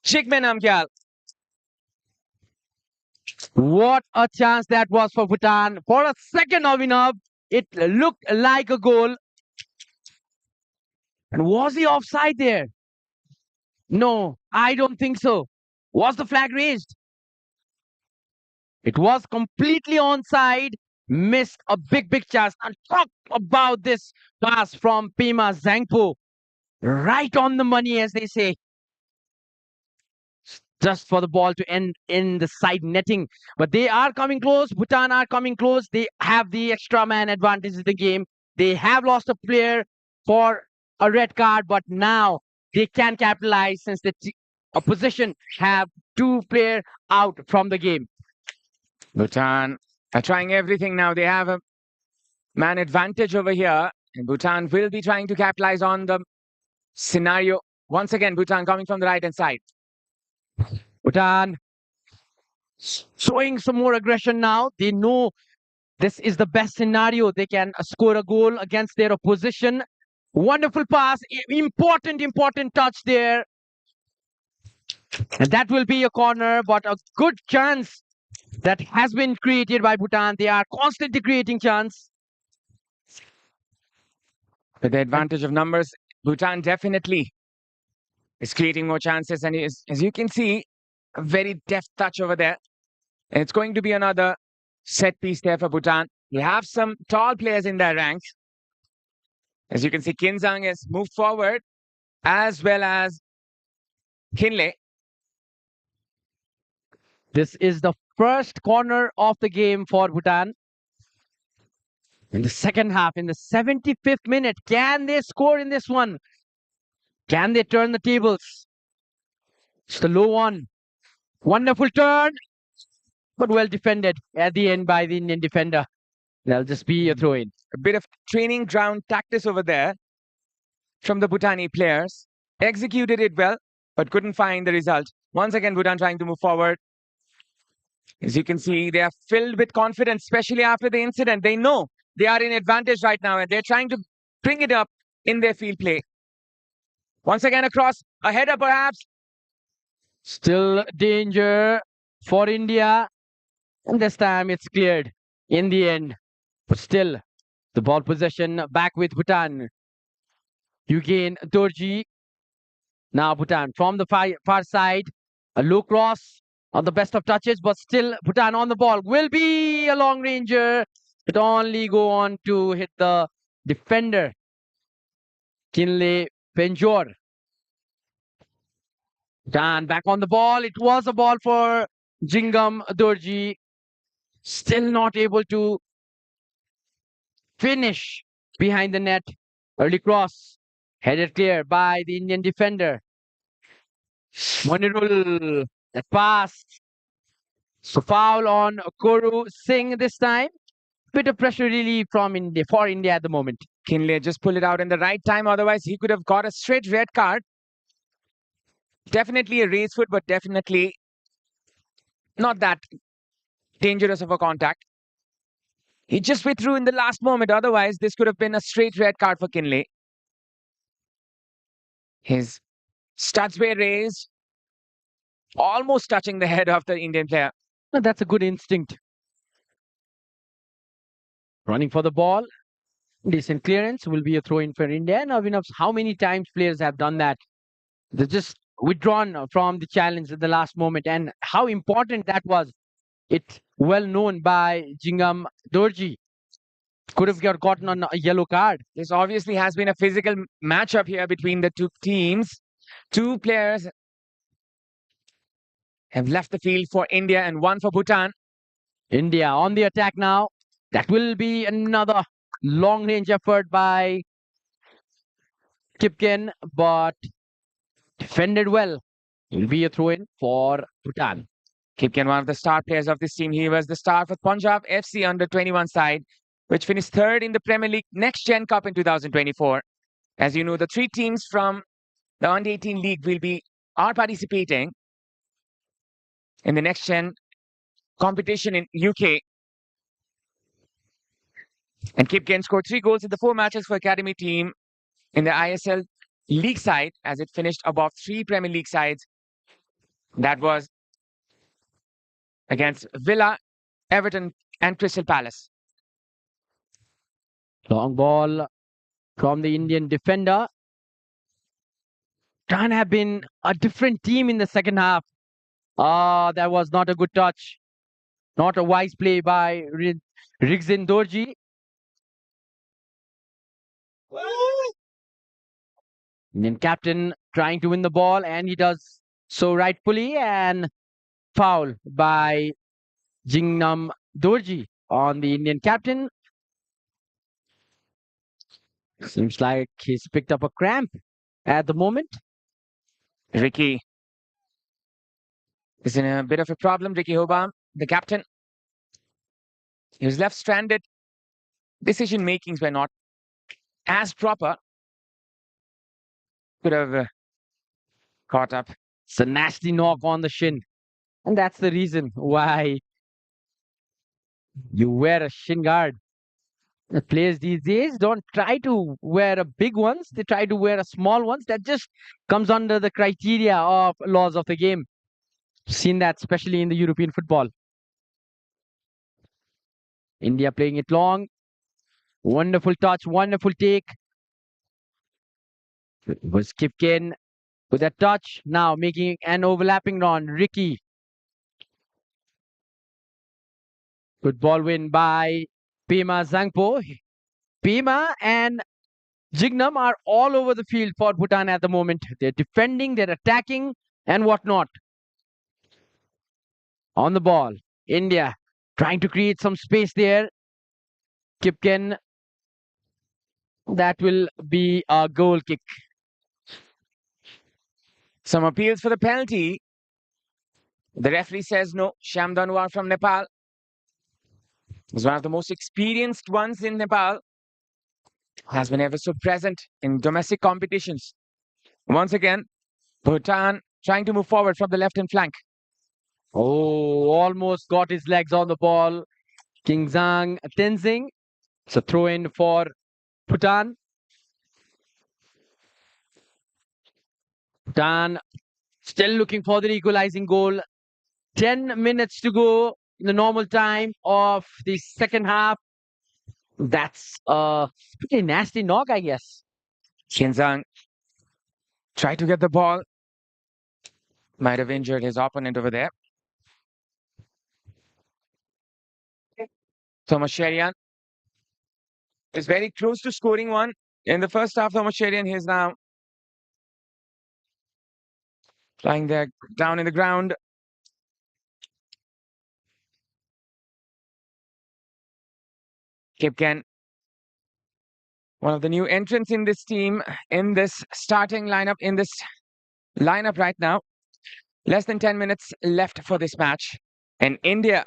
Shikme Namgyal. What a chance that was for Bhutan. For a second, Avinav, it looked like a goal. And was he offside there? No, I don't think so. Was the flag raised? It was completely onside. Missed a big chance. And talk about this pass from Pema Zangpo. Right on the money, as they say. Just for the ball to end in the side netting. But they are coming close. Bhutan are coming close. They have the extra man advantage in the game. They have lost a player for a red card, but now they can capitalize since the opposition have 2 players out from the game. Bhutan are trying everything now. They have a man advantage over here. And Bhutan will be trying to capitalize on the scenario. Once again, Bhutan coming from the right-hand side. Bhutan showing some more aggression now. They know this is the best scenario. They can score a goal against their opposition. Wonderful pass. Important touch there. And that will be a corner, but a good chance that has been created by Bhutan. They are constantly creating chance. With the advantage of numbers, Bhutan definitely is creating more chances. And as you can see, a very deft touch over there. And it's going to be another set piece there for Bhutan. They have some tall players in their ranks. As you can see, Kinzang has moved forward, as well as Kinley. This is the first corner of the game for Bhutan. In the second half, in the 75th minute, can they score in this one? Can they turn the tables? It's the low one. Wonderful turn, but well defended at the end by the Indian defender. That'll just be a throw-in. A bit of training ground tactics over there from the Bhutani players. Executed it well, but couldn't find the result. Once again, Bhutan trying to move forward. As you can see, they are filled with confidence, especially after the incident. They know they are in advantage right now, and they're trying to bring it up in their field play. Once again, across, a header perhaps. Still danger for India. And this time it's cleared in the end. But still, the ball possession back with Bhutan. Yugen Dorji. Now Bhutan from the far side. A low cross on the best of touches, but still Bhutan on the ball. Will be a long ranger. But only go on to hit the defender. Kinley Penjor. Dan back on the ball. It was a ball for Jingam Dorji. Still not able to finish behind the net. Early cross. Headed clear by the Indian defender. Monirul. That pass. So foul on Koru Singh this time. Bit of pressure relief from India for India at the moment. Kinley just pulled it out in the right time. Otherwise, he could have got a straight red card. Definitely a race foot, but definitely not that dangerous of a contact. He just withdrew in the last moment. Otherwise, this could have been a straight red card for Kinley. His studs were raised, almost touching the head of the Indian player. No, that's a good instinct. Running for the ball. Decent clearance will be a throw in for India. Now, how many times players have done that? They're just withdrawn from the challenge at the last moment, and how important that was. It's well known by Jingam Dorji. Could have gotten on a yellow card. This obviously has been a physical matchup here between the two teams. 2 players have left the field for India and 1 for Bhutan. India on the attack now. That will be another long range effort by Kipken, but defended well. It'll be a throw-in for Bhutan. Kipken, one of the star players of this team. He was the star for Punjab FC under 21 side, which finished third in the Premier League Next Gen Cup in 2024. As you know, the 3 teams from the Under 18 League are participating in the Next Gen competition in UK. And Kipken scored 3 goals in the 4 matches for academy team in the ISL league side, as it finished above 3 Premier League sides. That was against Villa, Everton, and Crystal Palace. Long ball from the Indian defender. Can have been a different team in the second half. That was not a good touch. Not a wise play by Rigzin Dorji. Indian captain trying to win the ball, and he does so rightfully, and foul by Jingnam Dorji on the Indian captain. Seems like he's picked up a cramp at the moment. Ricky is in a bit of a problem. Ricky Hobam, the captain. He was left stranded. Decision makings were not as proper. Could have caught up. It's a nasty knock on the shin. And that's the reason why you wear a shin guard. The players these days don't try to wear a big ones. They try to wear a small ones. That just comes under the criteria of laws of the game. Seen that especially in the European football. India playing it long. Wonderful touch, wonderful take. It was Kipken with a touch. Now making an overlapping run. Ricky. Good ball win by Pema Zangpo. Pema and Jignam are all over the field for Bhutan at the moment. They're defending, they're attacking, and whatnot. On the ball, India trying to create some space there. Kipken. That will be a goal kick. Some appeals for the penalty. The referee says no. Shyam Danwar from Nepal is one of the most experienced ones in Nepal. Has been ever so present in domestic competitions. Once again, Bhutan trying to move forward from the left-hand flank. Oh, almost got his legs on the ball. Kingzang Tenzing. It's a throw in for Bhutan. Bhutan still looking for the equalizing goal. 10 minutes to go in the normal time of the second half. That's a pretty nasty knock, I guess. Kingzang tried to get the ball. Might have injured his opponent over there. Thomas Sherian is very close to scoring one. In the first half, Thomas Sherian, he is now lying there down in the ground. Kipken, one of the new entrants in this team, in this starting lineup, right now. Less than 10 minutes left for this match. And India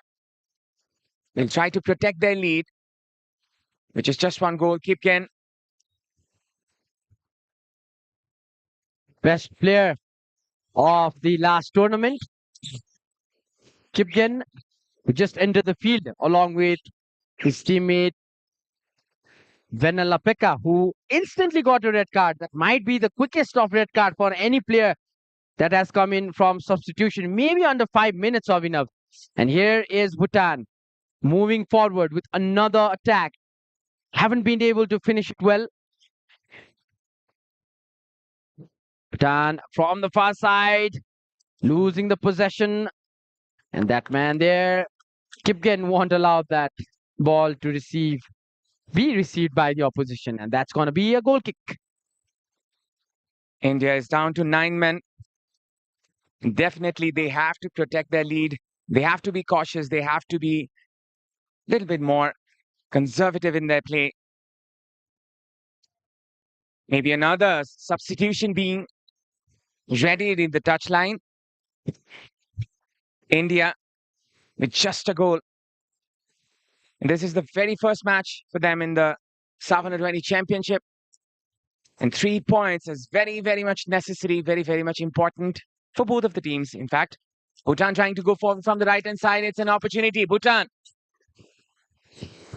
will try to protect their lead, which is just 1 goal. Kipken. Best player of the last tournament. Kipken, who just entered the field along with his teammate Venalapeka, who instantly got a red card. That might be the quickest of red card for any player that has come in from substitution, maybe under 5 minutes of enough. And here is Bhutan moving forward with another attack. Haven't been able to finish it well. Bhutan from the far side, losing the possession. And that man there, Kipken, won't allow that ball to be received by the opposition. And that's going to be a goal kick. India is down to 9 men. Definitely, they have to protect their lead. They have to be cautious. They have to be a little bit more conservative in their play. Maybe another substitution being readied in the touchline. India with just a goal. And this is the very first match for them in the SAFF Under-20 Championship. And 3 points is very, very much necessary, very, very much important for both of the teams, in fact. Bhutan trying to go forward from the right-hand side. It's an opportunity. Bhutan.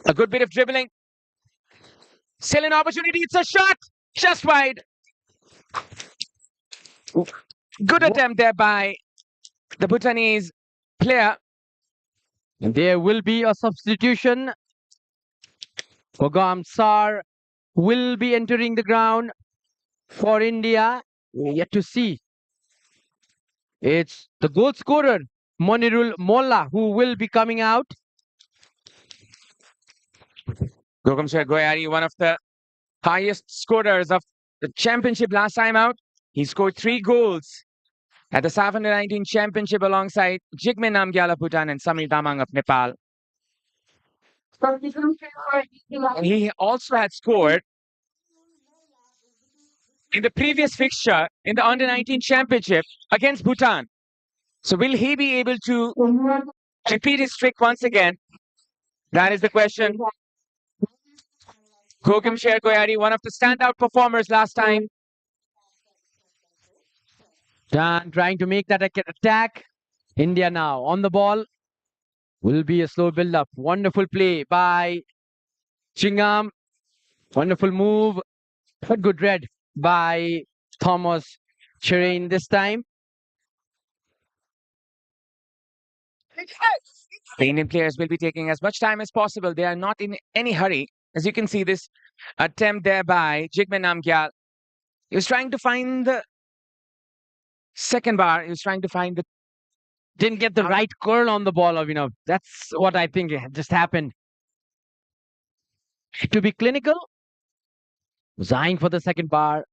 A good bit of dribbling. Still an opportunity. It's a shot. Just wide. Good attempt there by the Bhutanese player. And there will be a substitution. Hogam Sar will be entering the ground for India. We're yet to see. It's the goal scorer, Monirul Molla, who will be coming out. Gogamshar Goyari, one of the highest scorers of the championship last time out. He scored 3 goals at the SAFF Under-19 Championship alongside Jigme Namgyal of Bhutan and Samil Damang of Nepal. And he also had scored in the previous fixture in the Under-19 Championship against Bhutan. So will he be able to repeat his trick once again? That is the question. Gogamshar Goyari, one of the standout performers last time. Dan trying to make that attack. India now on the ball. Will be a slow build-up. Wonderful play by Chingam. Wonderful move. But good read by Thomas Chirain this time. The Indian players will be taking as much time as possible. They are not in any hurry. As you can see, this attempt there by Jigme Namgyal. He was trying to find the second bar. He was trying to find the... Didn't get the right curl on the ball, Abhinav. That's what I think just happened. To be clinical, was eyeing for the second bar.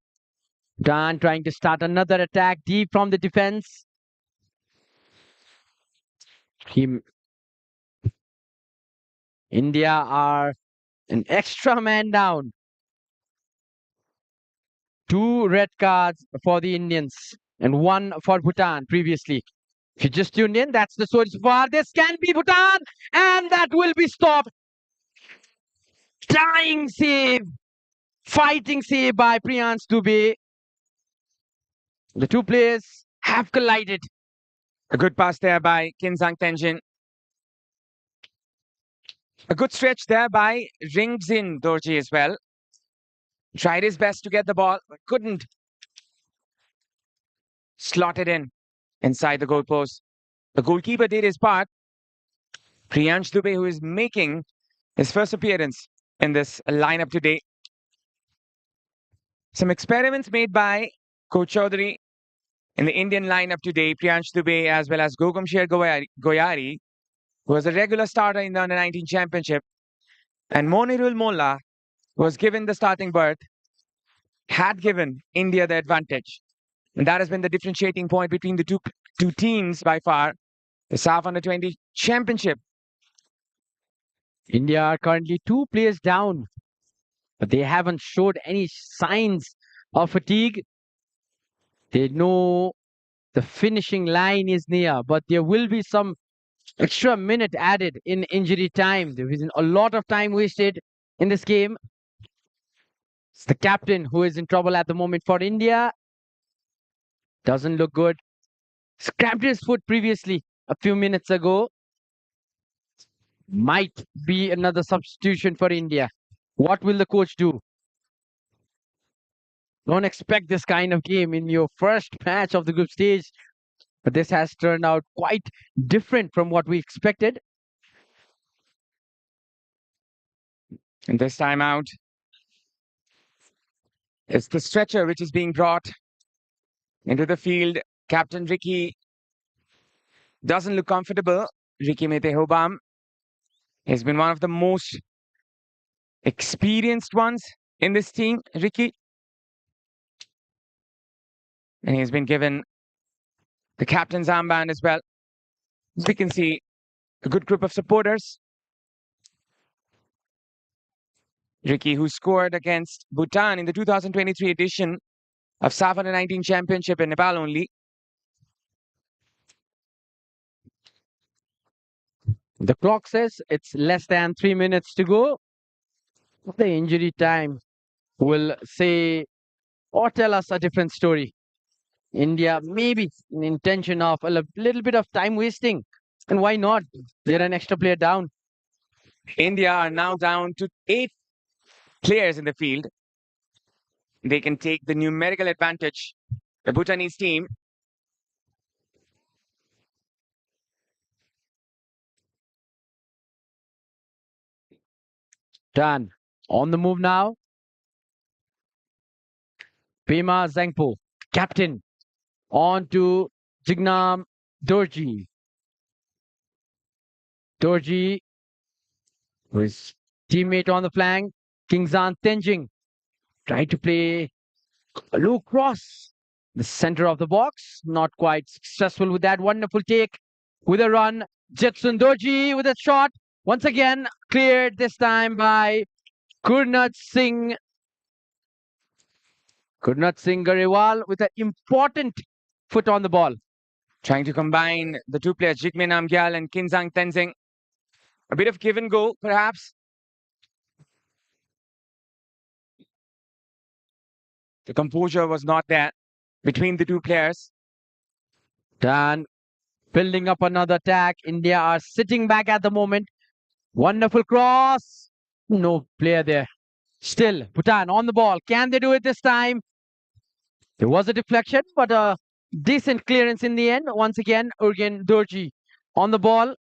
Dan trying to start another attack deep from the defense. India are an extra man down. 2 red cards for the Indians and 1 for Bhutan previously. If you just tuned in, that's the story so far. This can be Bhutan, and that will be stopped. Dying save, fighting save by Priyansh Dubey. The 2 players have collided. A good pass there by Kinzang Tenjin. A good stretch there by Ringzin Dorji as well. Tried his best to get the ball, but couldn't. Slotted in inside the goalpost. The goalkeeper did his part. Priyansh Dubey, who is making his first appearance in this lineup today. Some experiments made by Coach Chaudhary in the Indian lineup today. Priyansh Dubey as well as Gogamshar Goyari, who was a regular starter in the Under-19 Championship. And Monirul Molla was given the starting berth, had given India the advantage. And that has been the differentiating point between the two teams by far. The SAFF Under-20 Championship. India are currently 2 players down, but they haven't showed any signs of fatigue. They know the finishing line is near, but there will be some extra minute added in injury time. There is a lot of time wasted in this game. It's the captain who is in trouble at the moment for India. Doesn't look good. Scrapped his foot previously a few minutes ago. Might be another substitution for India. What will the coach do? Don't expect this kind of game in your first match of the group stage. But this has turned out quite different from what we expected. And this time out, it's the stretcher which is being brought into the field. Captain Ricky doesn't look comfortable. Ricky Mete Hobam has been one of the most experienced ones in this team, Ricky. And he has been given the captain's armband as well. As we can see, a good group of supporters. Ricky, who scored against Bhutan in the 2023 edition of SAFF Under-19 Championship in Nepal only. The clock says it's less than 3 minutes to go. The injury time will say or tell us a different story. India maybe in intention of a little bit of time wasting. And why not? They're an extra player down. India are now down to 8 players in the field. They can take the numerical advantage. The Bhutanese team. Done. On the move now. Pema Zangpo, captain. On to Jignam Dorji. Dorji, his teammate on the flank, Kingzan Tenjing, tried to play a low cross. The center of the box, not quite successful with that wonderful take. With a run, Jetsun Dorji with a shot. Once again, cleared this time by Gurnat Singh. Gurnat Singh Garewal with an important foot on the ball. Trying to combine the two players, Jigme Namgyal and Kinzang Tenzing. A bit of give and go, perhaps. The composure was not there between the two players. Dan building up another attack. India are sitting back at the moment. Wonderful cross. No player there. Still, Bhutan on the ball. Can they do it this time? There was a deflection, but a decent clearance in the end. Once again, Urgen Dorji on the ball.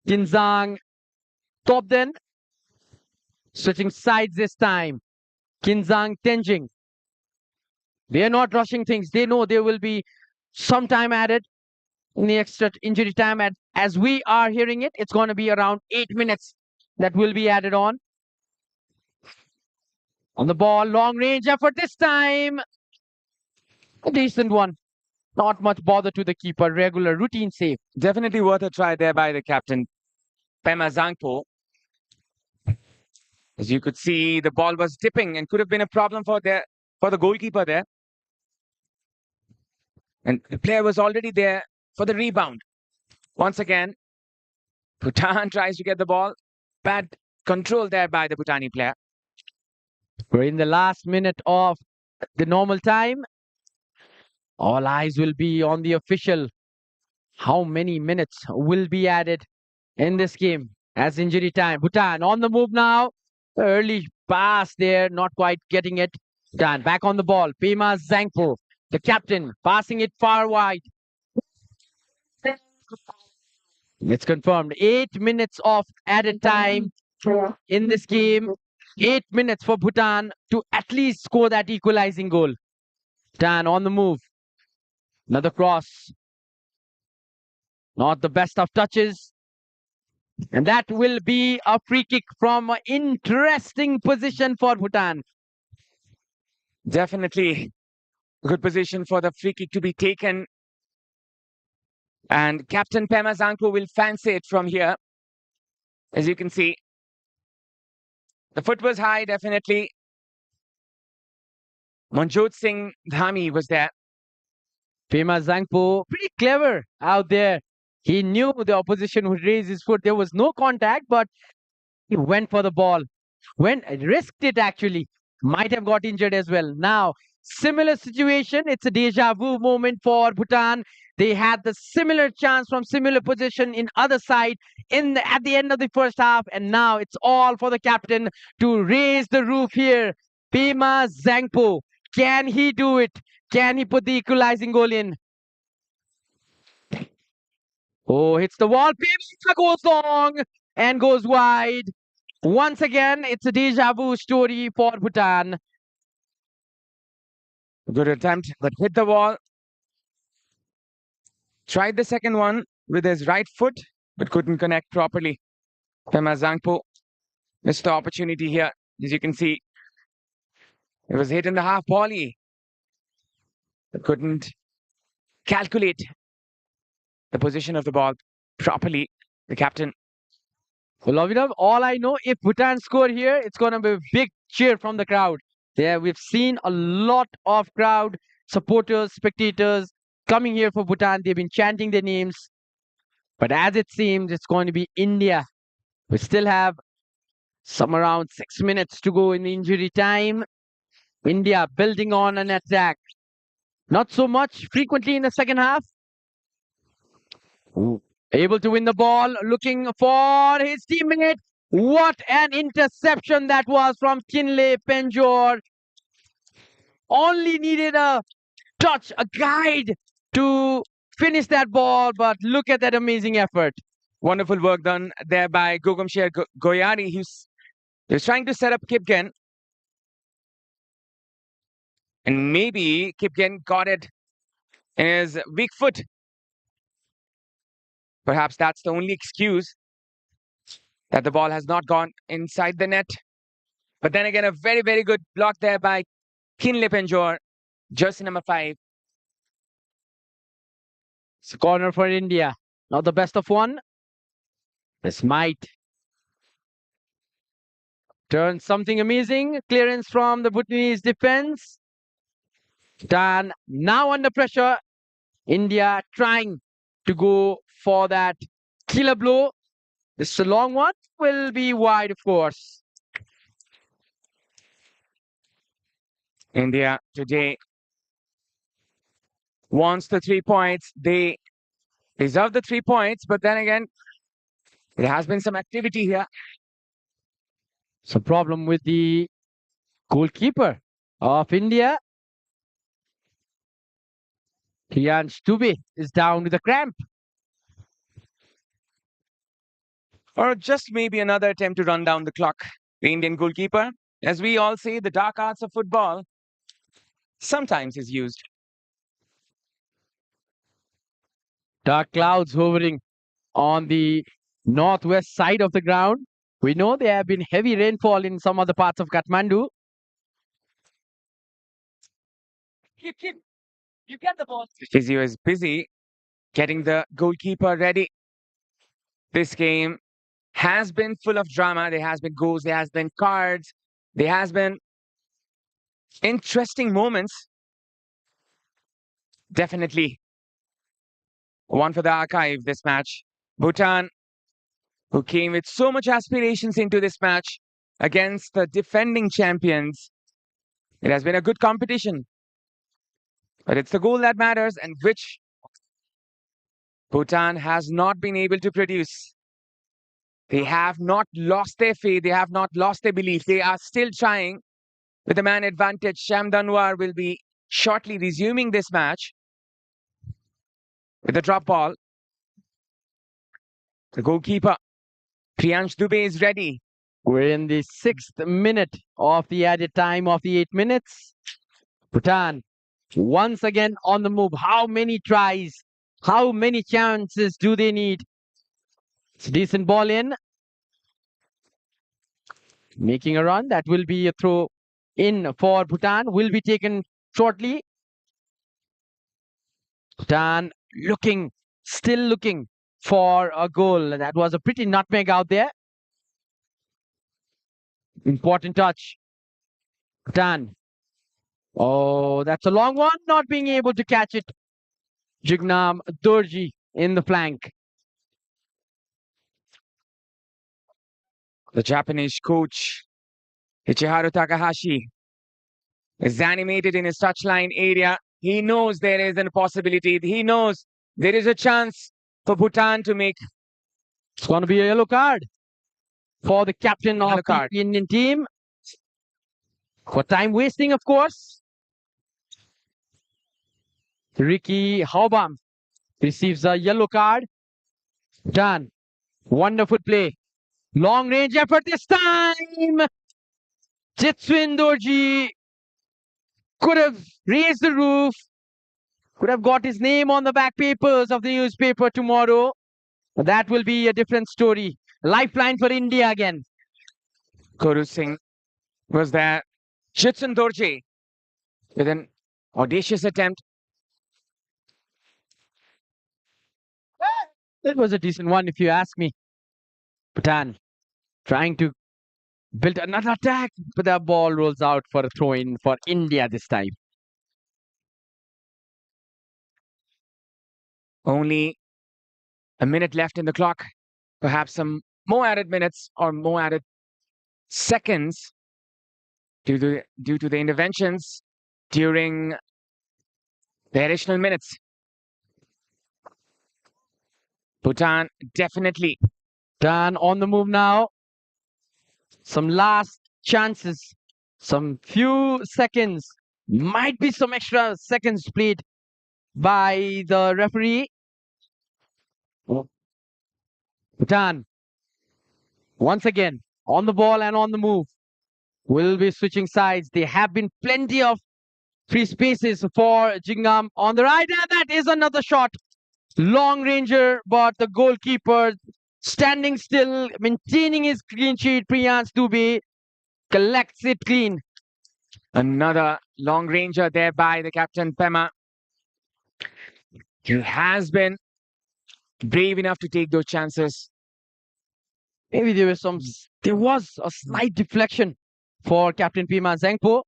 Kinzang Topden switching sides this time. Kinzang Tenjing. They are not rushing things. They know there will be some time added in the extra injury time. As we are hearing it, it's going to be around 8 minutes that will be added on. On the ball, long range effort this time. A decent one. Not much bother to the keeper. Regular routine save. Definitely worth a try there by the captain, Pema Zangpo. As you could see, the ball was dipping and could have been a problem for the goalkeeper there. And the player was already there for the rebound. Once again, Bhutan tries to get the ball. Bad control there by the Bhutani player. We're in the last minute of the normal time. All eyes will be on the official. How many minutes will be added in this game as injury time? Bhutan on the move now. Early pass there, not quite getting it. Bhutan back on the ball. Pema Zangpo, the captain, passing it far wide. It's confirmed. 8 minutes of added time in this game. 8 minutes for Bhutan to at least score that equalizing goal. Bhutan on the move. Another cross. Not the best of touches. And that will be a free kick from an interesting position for Bhutan. Definitely a good position for the free kick to be taken. And Captain Pema Zangpo will fancy it from here. As you can see, the foot was high, definitely. Manjot Singh Dhami was there. Pema Zangpo, pretty clever out there. He knew the opposition would raise his foot. There was no contact, but he went for the ball. Risked it actually. Might have got injured as well. Now, similar situation. It's a deja vu moment for Bhutan. They had the similar chance from similar position in other side at the end of the first half. And now it's all for the captain to raise the roof here. Pema Zangpo. Can he do it? Can he put the equalizing goal in? Oh, hits the wall. Pema goes long and goes wide. Once again, it's a deja vu story for Bhutan. Good attempt, but hit the wall. Tried the second one with his right foot, but couldn't connect properly. Pema Zangpo missed the opportunity here. As you can see, it was hit in the half volley. But couldn't calculate the position of the ball properly. The captain. Well, Avinav, all I know, if Bhutan score here, it's going to be a big cheer from the crowd. Yeah, we've seen a lot of crowd, supporters, spectators coming here for Bhutan. They've been chanting their names. But as it seems, it's going to be India. We still have some around 6 minutes to go in the injury time. India building on an attack. Not so much frequently in the second half. Able to win the ball, looking for his teammate. What an interception that was from Kinley Penjor. Only needed a touch, a guide to finish that ball, but look at that amazing effort. Wonderful work done there by Gugumsher Goyari. He's trying to set up Kipgen. And maybe Kipgen got it in his weak foot. Perhaps that's the only excuse that the ball has not gone inside the net. But then again, a very, very good block there by Kinley Penjor, jersey number 5. It's a corner for India. Not the best of one. This might turn something amazing. Clearance from the Bhutanese defense. Bhutan now under pressure. India trying to go for that killer blow. This is a long one. Will be wide, of course. India today wants the 3 points. They deserve the 3 points, but then again, there has been some activity here. Some problem with the goalkeeper of India. Priyansh Dubey is down with a cramp. Or just maybe another attempt to run down the clock. The Indian goalkeeper, as we all say, the dark arts of football sometimes is used. Dark clouds hovering on the northwest side of the ground. We know there have been heavy rainfall in some other parts of Kathmandu. You get the ball. The physio is busy getting the goalkeeper ready. This game has been full of drama. There has been goals, there has been cards, there has been interesting moments. Definitely one for the archive, this match. Bhutan, who came with so much aspirations into this match against the defending champions. It has been a good competition. But it's the goal that matters, and which Bhutan has not been able to produce. They have not lost their faith. They have not lost their belief. They are still trying with the man advantage. Sham Danwar will be shortly resuming this match with a drop ball. The goalkeeper, Priyansh Dubey, is ready. We're in the 6th minute of the added time of the 8 minutes. Bhutan once again on the move. How many tries? How many chances do they need? It's a decent ball in. Making a run. That will be a throw in for Bhutan. Will be taken shortly. Bhutan still looking for a goal. That was a pretty nutmeg out there. Important touch. Bhutan. Oh, that's a long one. Not being able to catch it. Jugnam Dorji in the flank. The Japanese coach, Ichiharu Takahashi, is animated in his touchline area. He knows there is a possibility. He knows there is a chance for Bhutan to make. It's going to be a yellow card for the captain of the Indian team. For time wasting, of course. Ricky Haubam receives a yellow card. Done. Wonderful play. Long range effort this time. Jitswin Dorji could have raised the roof. Could have got his name on the back papers of the newspaper tomorrow. That will be a different story. Lifeline for India again. Guru Singh was there. Jitsun Dorji with an audacious attempt. It was a decent one if you ask me. Bhutan trying to build another attack, but the ball rolls out for a throw in for India this time. Only a minute left in the clock. Perhaps some more added minutes or more added seconds due to the interventions during the additional minutes. Bhutan definitely. Bhutan on the move now. Some last chances, some few seconds, might be some extra seconds played by the referee. Bhutan once again on the ball and on the move. Will be switching sides. There have been plenty of free spaces for Jingam on the right, and that is another shot. Long ranger, but the goalkeeper standing still, maintaining his clean sheet. Priyans Dubey collects it clean. Another long ranger there by the captain Pema. He has been brave enough to take those chances. Maybe there was a slight deflection for Captain Pima Zengpo.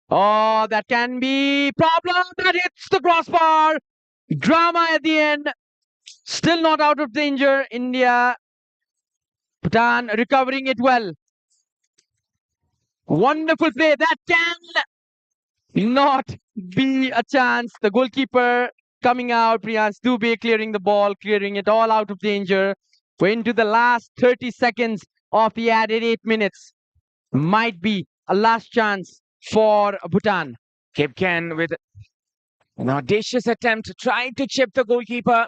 Oh, that can be problem. That hits the crossbar. Drama at the end. Still not out of danger. India. Bhutan recovering it well. Wonderful play. That can not be a chance. The goalkeeper coming out. Priyans Dubey clearing the ball, clearing it all out of danger. We're into the last 30 seconds of the added 8 minutes. Might be a last chance for Bhutan. Kipken with an audacious attempt, trying to chip the goalkeeper.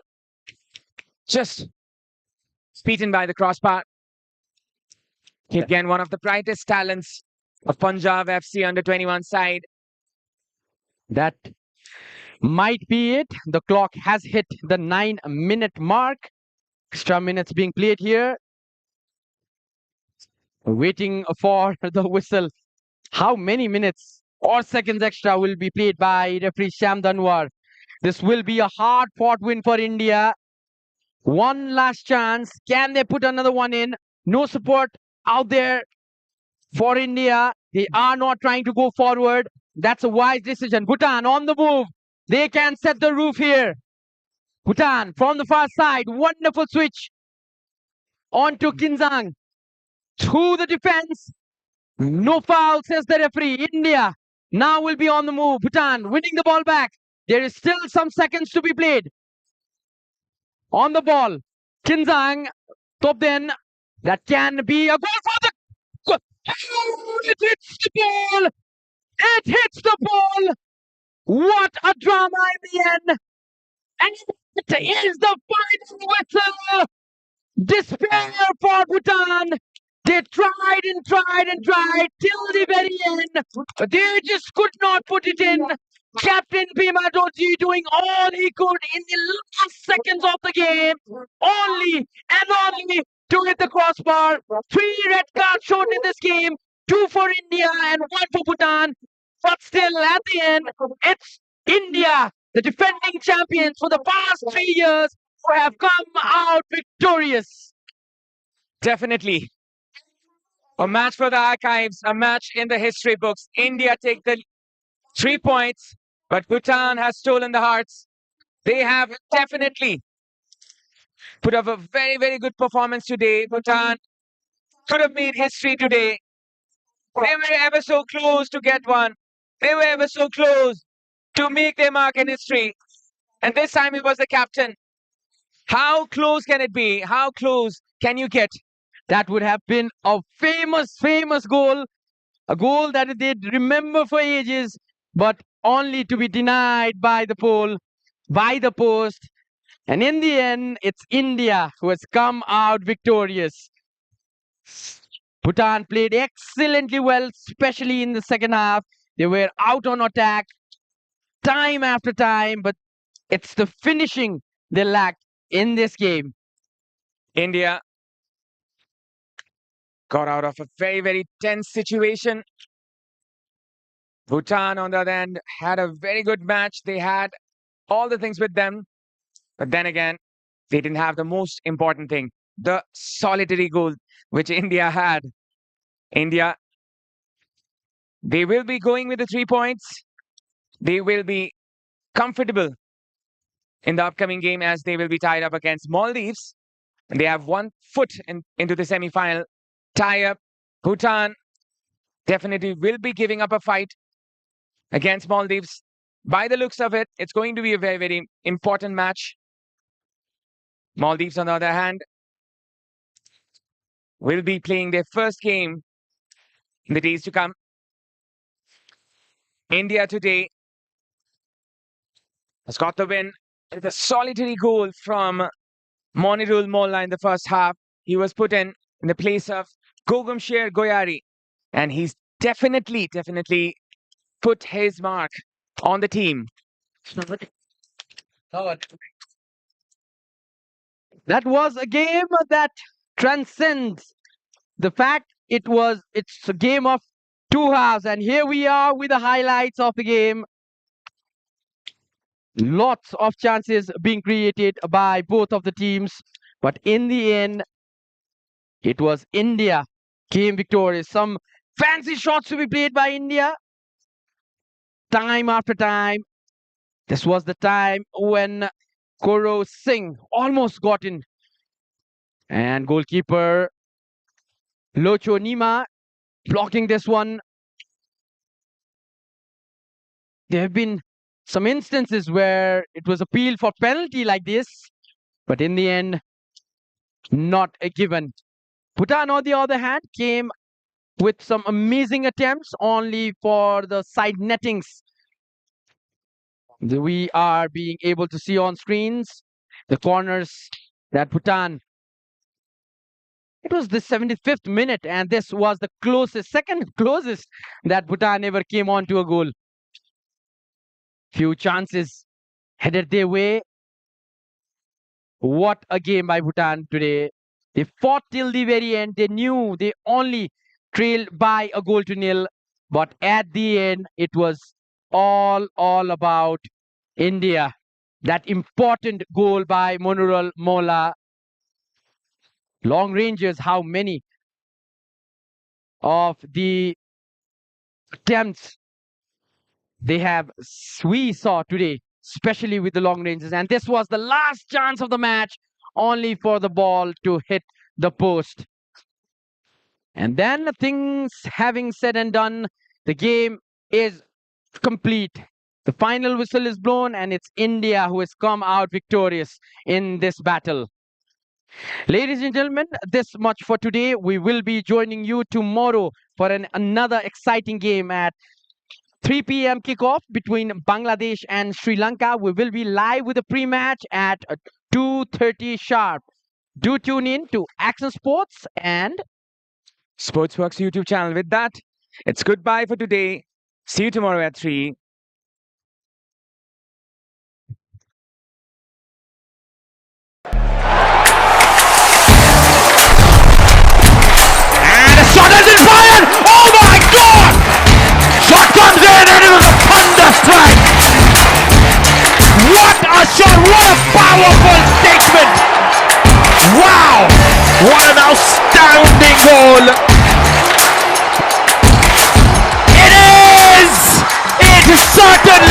Just beaten by the crossbar. Kipken, one of the brightest talents of Punjab FC under-21 side. That might be it. The clock has hit the 9-minute mark. Extra minutes being played here. Waiting for the whistle. How many minutes or seconds extra will be played by referee Sham Danwar? This will be a hard-fought win for India. One last chance. Can they put another one in? No support out there for India. They are not trying to go forward. That's a wise decision. Bhutan on the move. They can set the roof here. Bhutan from the far side. Wonderful switch onto Kinzang. Through the defense. No foul, says the referee. India now will be on the move. Bhutan winning the ball back. There is still some seconds to be played. On the ball. Kinzang. Top then. That can be a goal for the... It hits the ball. It hits the ball. What a drama in the end. And it is the final whistle. Despair for Bhutan. They tried and tried and tried till the very end. They just could not put it in. Captain Bhima Doji doing all he could in the last seconds of the game. Only and only to hit the crossbar. 3 red cards shown in this game. 2 for India and 1 for Bhutan. But still, at the end, it's India, the defending champions for the past 3 years, who have come out victorious. Definitely. A match for the archives, a match in the history books. India take the 3 points, but Bhutan has stolen the hearts. They have definitely put up a very, very good performance today. Bhutan could have made history today. They were ever so close to get one. They were ever so close to make their mark in history. And this time it was the captain. How close can it be? How close can you get? That would have been a famous, famous goal. A goal that they'd remember for ages, but only to be denied by the post. And in the end, it's India who has come out victorious. Bhutan played excellently well, especially in the second half. They were out on attack time after time, but it's the finishing they lacked in this game. India got out of a very, very tense situation. Bhutan, on the other hand, had a very good match. They had all the things with them. But then again, they didn't have the most important thing. the solitary goal which India had. India, they will be going with the 3 points. They will be comfortable in the upcoming game as they will be tied up against Maldives. They have 1 foot into the semi-final tie-up. Bhutan definitely will be giving up a fight against Maldives. By the looks of it, it's going to be a very, very important match. Maldives, on the other hand, will be playing their first game in the days to come. India today has got the win with a solitary goal from Monirul Molla in the first half. He was put in the place of Gogomsher Goyari, and he's definitely put his mark on the team. That was a game that transcends the fact it's a game of 2 halves, and here we are with the highlights of the game. Lots of chances being created by both of the teams, but in the end, it was India came victorious. Some fancy shots to be played by India, time after time. This was the time when Koro Singh almost got in, and goalkeeper Locho Nima blocking this one. There have been some instances where it was appealed for penalty like this, but in the end, not a given. Bhutan, on the other hand, came with some amazing attempts, only for the side nettings. We are being able to see on screens the corners that Bhutan. It was the 75th minute, and this was the second closest that Bhutan ever came on to a goal. Few chances headed their way. What a game by Bhutan today. They fought till the very end. They knew they only trailed by a 0-0, but at the end, it was all about India. That important goal by Monirul Molla. Long ranges, how many of the attempts we saw today, especially with the long ranges. And this was the last chance of the match, only for the ball to hit the post. And then, things having said and done, the game is complete. The final whistle is blown, and it's India who has come out victorious in this battle. Ladies and gentlemen, this much for today. We will be joining you tomorrow for another exciting game at 3 p.m. kickoff between Bangladesh and Sri Lanka. We will be live with a pre-match at 2:30 sharp. Do tune in to Action Sports and Sportzworkz YouTube channel. With that, it's goodbye for today. See you tomorrow at 3. And a shot has been fired! Oh my God! Shot comes in and it was a thunder strike! What a shot! What a powerful statement! Wow! What an outstanding goal! It is! It certainly